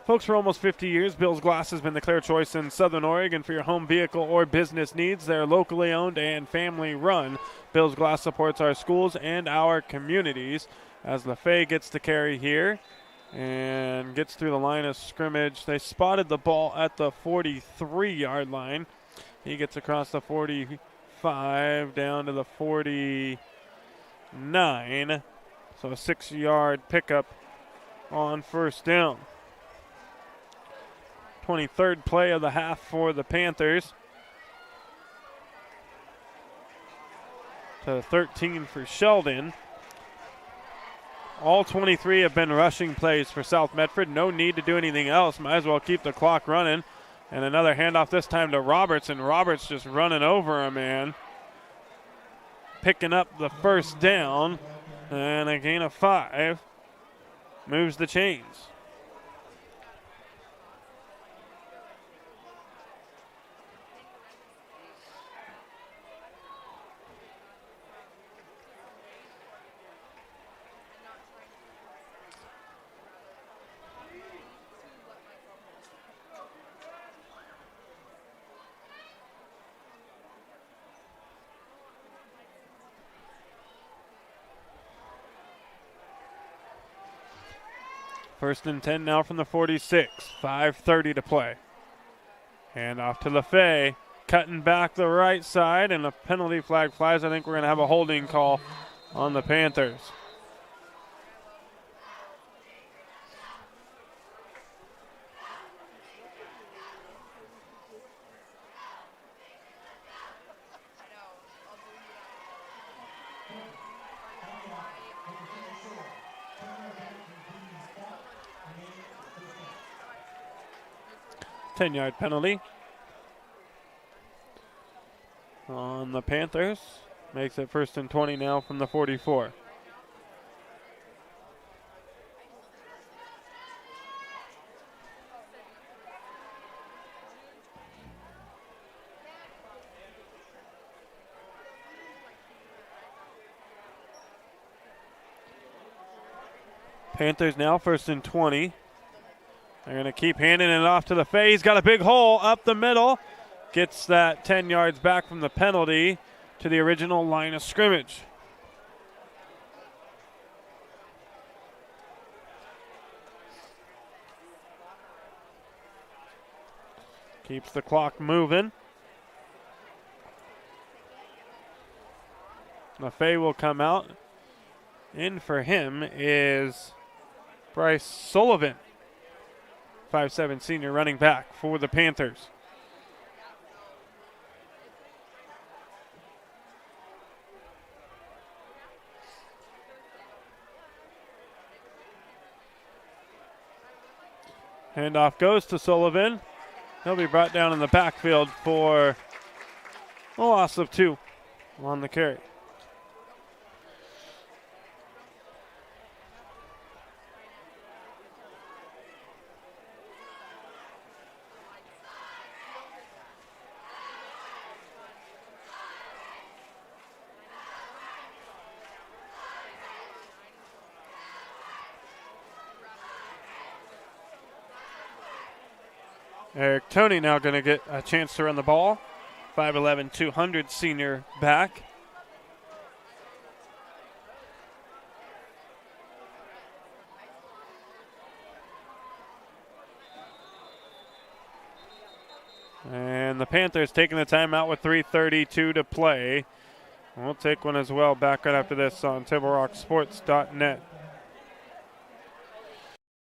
Folks, for almost 50 years, Bill's Glass has been the clear choice in Southern Oregon for your home vehicle or business needs. They're locally owned and family run. Bill's Glass supports our schools and our communities. As LaFay gets to carry here and gets through the line of scrimmage, they spotted the ball at the 43-yard line. He gets across the 45 down to the 49. So a 6-yard pickup on 1st down. 23rd play of the half for the Panthers. To 13 for Sheldon. All 23 have been rushing plays for South Medford. No need to do anything else. Might as well keep the clock running. And another handoff this time to Roberts, and Roberts just running over a man. Picking up the 1st down, and a gain of 5. Moves the chains. First and 10 now from the 46. 5:30 to play. Hand off to LaFay. Cutting back the right side, and a penalty flag flies. I think we're going to have a holding call on the Panthers. Ten-yard penalty on the Panthers. Makes it 1st and 20 now from the 44. Panthers now 1st and 20. They're going to keep handing it off to LaFay. He's got a big hole up the middle. Gets that 10 yards back from the penalty to the original line of scrimmage. Keeps the clock moving. LaFay will come out. In for him is Bryce Sullivan, 5'7" senior running back for the Panthers. Handoff goes to Sullivan. He'll be brought down in the backfield for a loss of 2 on the carry. Eric Toney now going to get a chance to run the ball. 5'11", 200 senior back. And the Panthers taking the timeout with 3:32 to play. We'll take one as well back right after this on TableRockSports.net.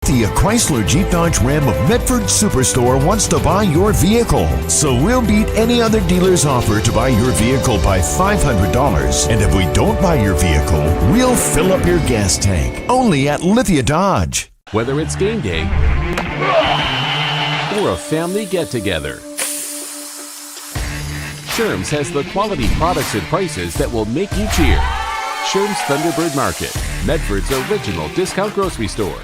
The Chrysler Jeep Dodge Ram of Medford Superstore wants to buy your vehicle. So we'll beat any other dealer's offer to buy your vehicle by $500. And if we don't buy your vehicle, we'll fill up your gas tank. Only at Lithia Dodge. Whether it's game day or a family get-together, Sherm's has the quality products and prices that will make you cheer. Sherm's Thunderbird Market, Medford's original discount grocery store.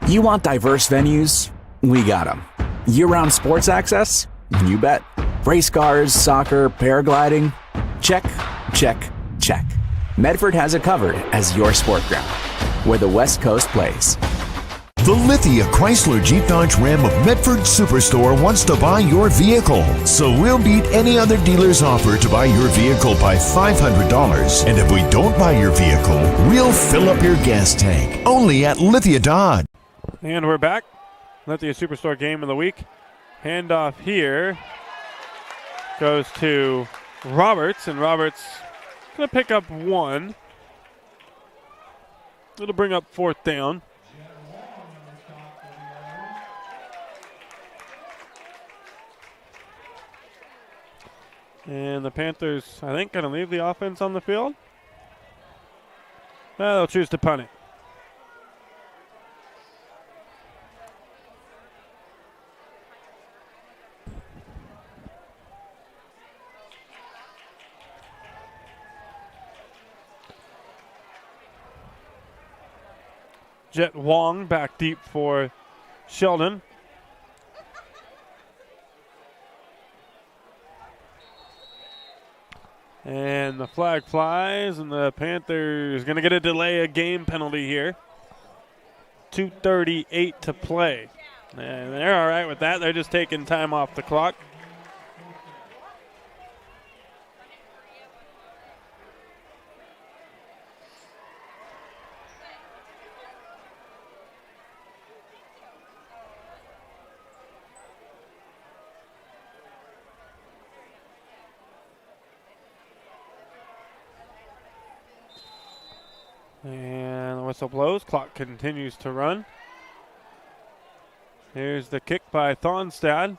You want diverse venues? We got them. Year-round sports access? You bet. Race cars, soccer, paragliding? Check, check, check. Medford has it covered as your sport ground, where the West Coast plays. The Lithia Chrysler Jeep Dodge Ram of Medford Superstore wants to buy your vehicle. So we'll beat any other dealer's offer to buy your vehicle by $500. And if we don't buy your vehicle, we'll fill up your gas tank. Only at Lithia Dodge. And we're back. Lithia Superstore game of the week. Handoff here goes to Roberts, and Roberts going to pick up 1. It'll bring up 4th down. And the Panthers, I think, going to leave the offense on the field. They'll choose to punt it. Jet Wong back deep for Sheldon. And the flag flies, and the Panthers going to get a delay of game penalty here. 2:38 to play. And they're all right with that. They're just taking time off the clock. And the whistle blows. Clock continues to run. Here's the kick by Thonstad.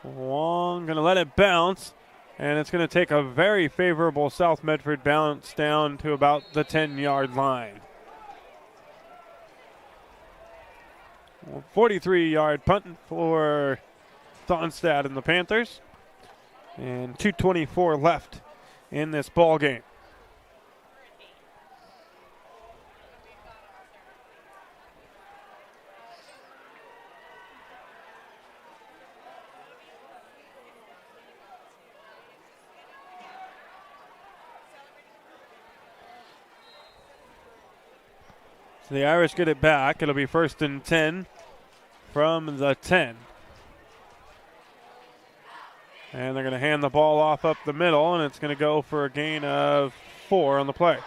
Wong going to let it bounce. And it's going to take a very favorable South Medford bounce down to about the 10-yard line. 43-yard punt for Thonstad and the Panthers. And 2:24 left in this ball game. So the Irish get it back. It'll be 1st and 10 from the 10. And they're going to hand the ball off up the middle, and it's going to go for a gain of 4 on the play.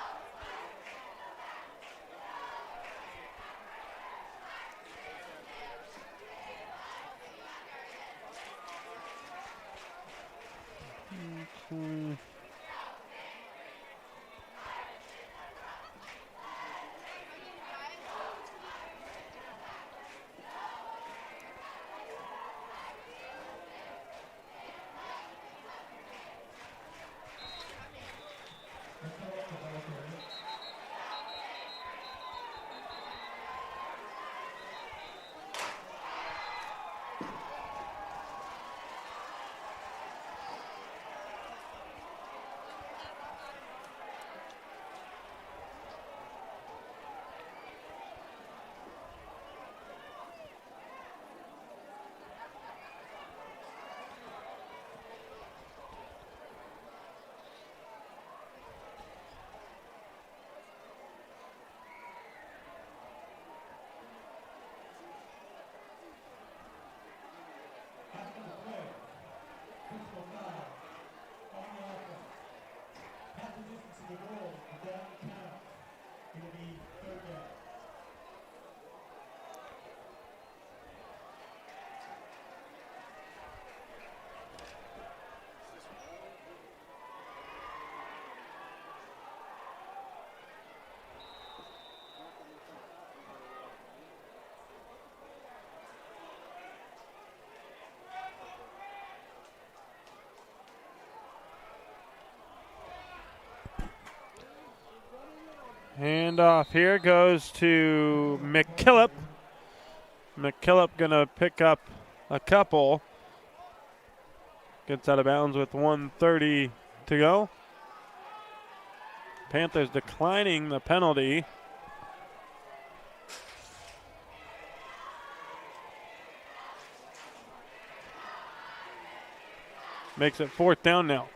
Handoff here goes to McKillop. McKillop going to pick up a couple. Gets out of bounds with 1:30 to go. Panthers declining the penalty. Makes it 4th down now.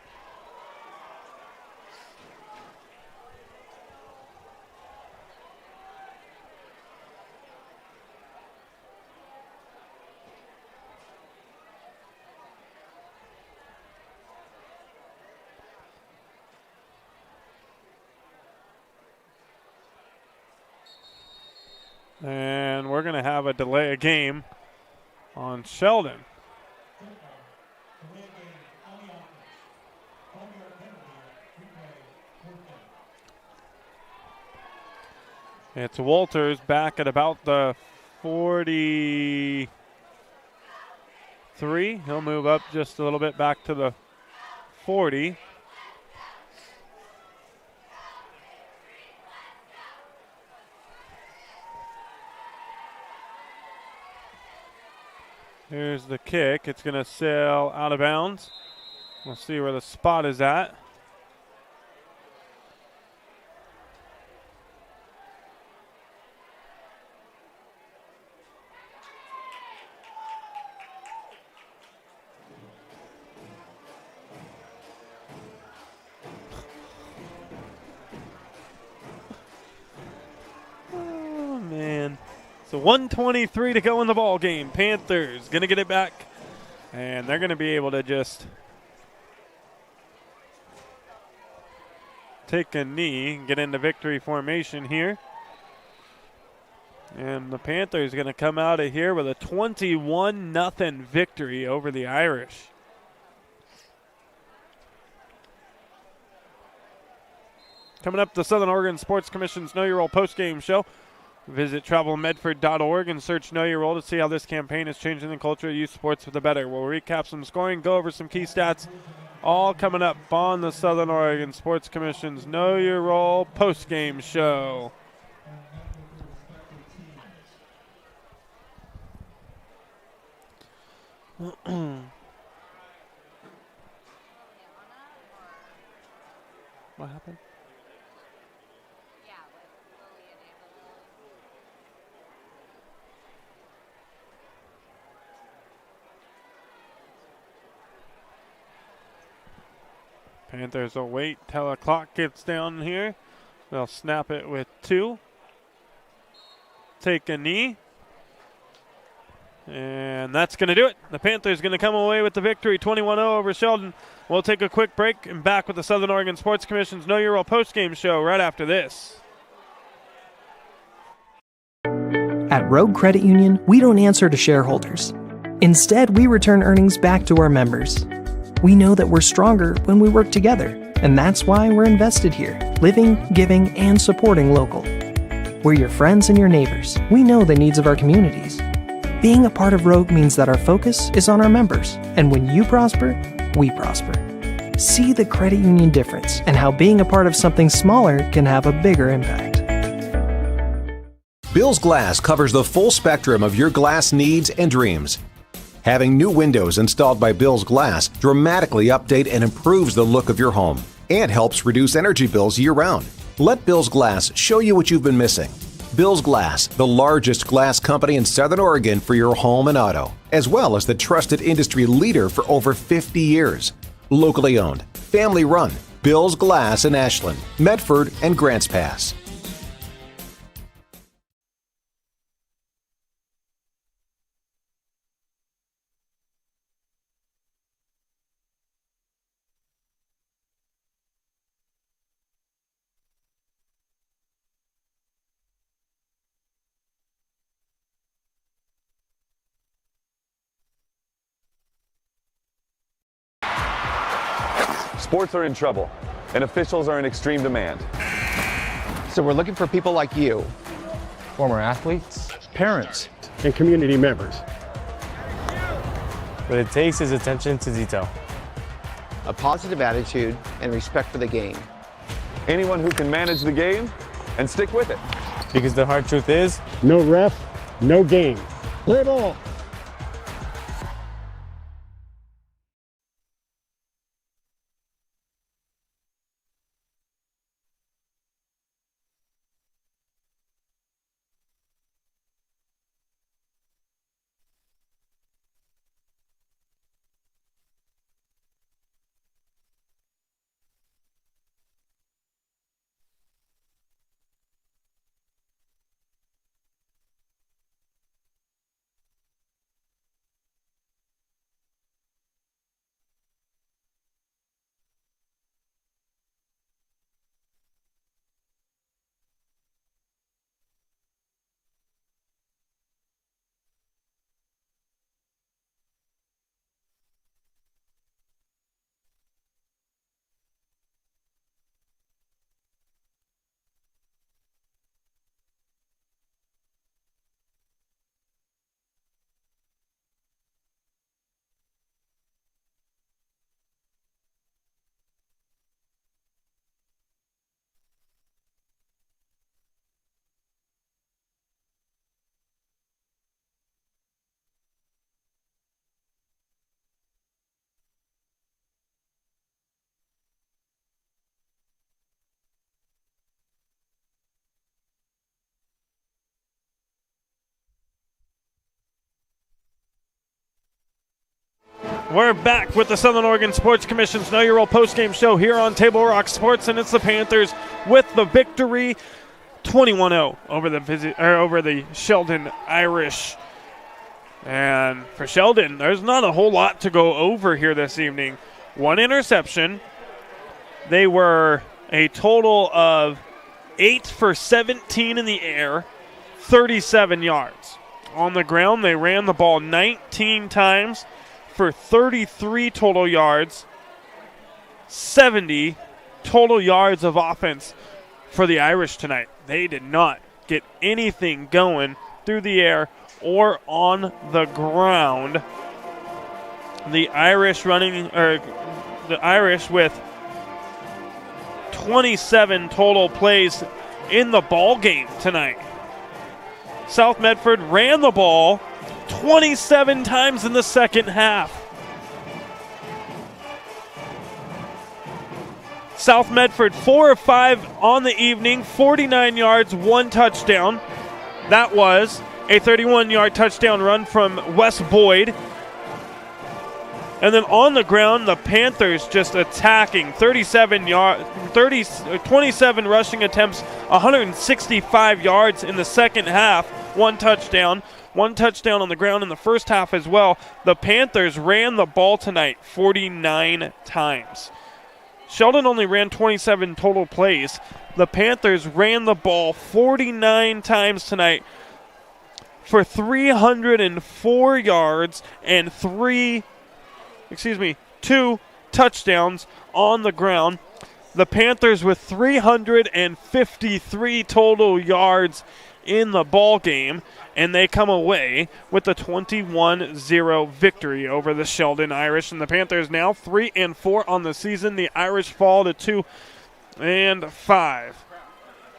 And we're going to have a delay of game on Sheldon. It's Walters back at about the 43. He'll move up just a little bit back to the 40. Here's the kick. It's going to sail out of bounds. We'll see where the spot is at. Oh, man. So 1:23 to go in the ball game. Panthers going to get it back, and they're going to be able to just take a knee and get into victory formation here. And the Panthers going to come out of here with a 21-0 victory over the Irish. Coming up, the Southern Oregon Sports Commission's Know Your Role postgame show. Visit travelmedford.org and search Know Your Role to see how this campaign is changing the culture of youth sports for the better. We'll recap some scoring, go over some key stats, all coming up on the Southern Oregon Sports Commission's Know Your Role postgame show. What happened? Panthers will wait till the clock gets down here. They'll snap it with 2. Take a knee. And that's going to do it. The Panthers going to come away with the victory, 21-0 over Sheldon. We'll take a quick break and back with the Southern Oregon Sports Commission's Know Your Role postgame show right after this. At Rogue Credit Union, we don't answer to shareholders. Instead, we return earnings back to our members. We know that we're stronger when we work together, and that's why we're invested here, living, giving, and supporting local. We're your friends and your neighbors. We know the needs of our communities. Being a part of Rogue means that our focus is on our members, and when you prosper, we prosper. See the credit union difference and how being a part of something smaller can have a bigger impact. Bill's Glass covers the full spectrum of your glass needs and dreams. Having new windows installed by Bill's Glass dramatically update and improves the look of your home and helps reduce energy bills year-round. Let Bill's Glass show you what you've been missing. Bill's Glass, the largest glass company in Southern Oregon for your home and auto, as well as the trusted industry leader for over 50 years. Locally owned, family run, Bill's Glass in Ashland, Medford, and Grants Pass. Sports are in trouble, and officials are in extreme demand. So we're looking for people like you. Former athletes, Parents and community members. what it takes is attention to detail. A positive attitude and respect for the game. Anyone who can manage the game and stick with it. Because the hard truth is, no ref, no game. Play ball. We're back with the Southern Oregon Sports Commission's Know Your Role postgame show here on Table Rock Sports, and it's the Panthers with the victory, 21-0 over the Sheldon Irish. And for Sheldon, there's not a whole lot to go over here this evening. One interception. They were a total of 8 for 17 in the air, 37 yards. On the ground, they ran the ball 19 times for 33 total yards, 70 total yards of offense for the Irish tonight. They did not get anything going through the air or on the ground. The Irish with 27 total plays in the ball game tonight. South Medford ran the ball 27 times in the second half. South Medford 4 of 5 on the evening, 49 yards, 1 touchdown. That was a 31-yard touchdown run from Wes Boyd. And then on the ground, the Panthers just attacking 27 rushing attempts, 165 yards in the second half, 1 touchdown. 1 touchdown on the ground in the first half as well. The Panthers ran the ball tonight 49 times. Sheldon only ran 27 total plays. The Panthers ran the ball 49 times tonight for 304 yards and 2 touchdowns on the ground. The Panthers with 353 total yards in the ball game, and they come away with a 21-0 victory over the Sheldon Irish. And the Panthers now 3-4 on the season. The Irish fall to 2-5.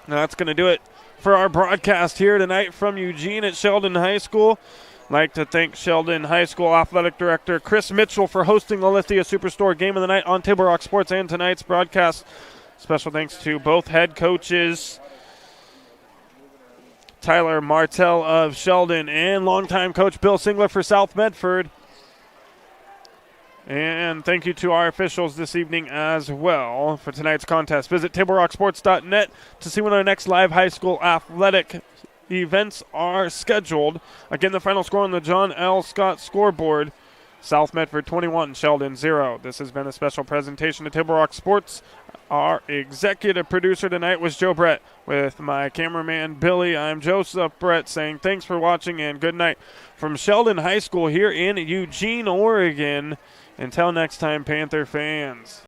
Now that's going to do it for our broadcast here tonight from Eugene at Sheldon High School. I'd like to thank Sheldon High School Athletic Director Chris Mitchell for hosting the Lithia Superstore Game of the Night on Table Rock Sports and tonight's broadcast. Special thanks to both head coaches, Tyler Martell of Sheldon and longtime coach Bill Singler for South Medford. And thank you to our officials this evening as well for tonight's contest. Visit TableRockSports.net to see when our next live high school athletic events are scheduled. Again, the final score on the John L. Scott scoreboard: South Medford 21, Sheldon 0. This has been a special presentation of Table Rock Sports. Our executive producer tonight was Joe Brett. With my cameraman Billy, I'm Joseph Brett saying thanks for watching and good night from Sheldon High School here in Eugene, Oregon. Until next time, Panther fans.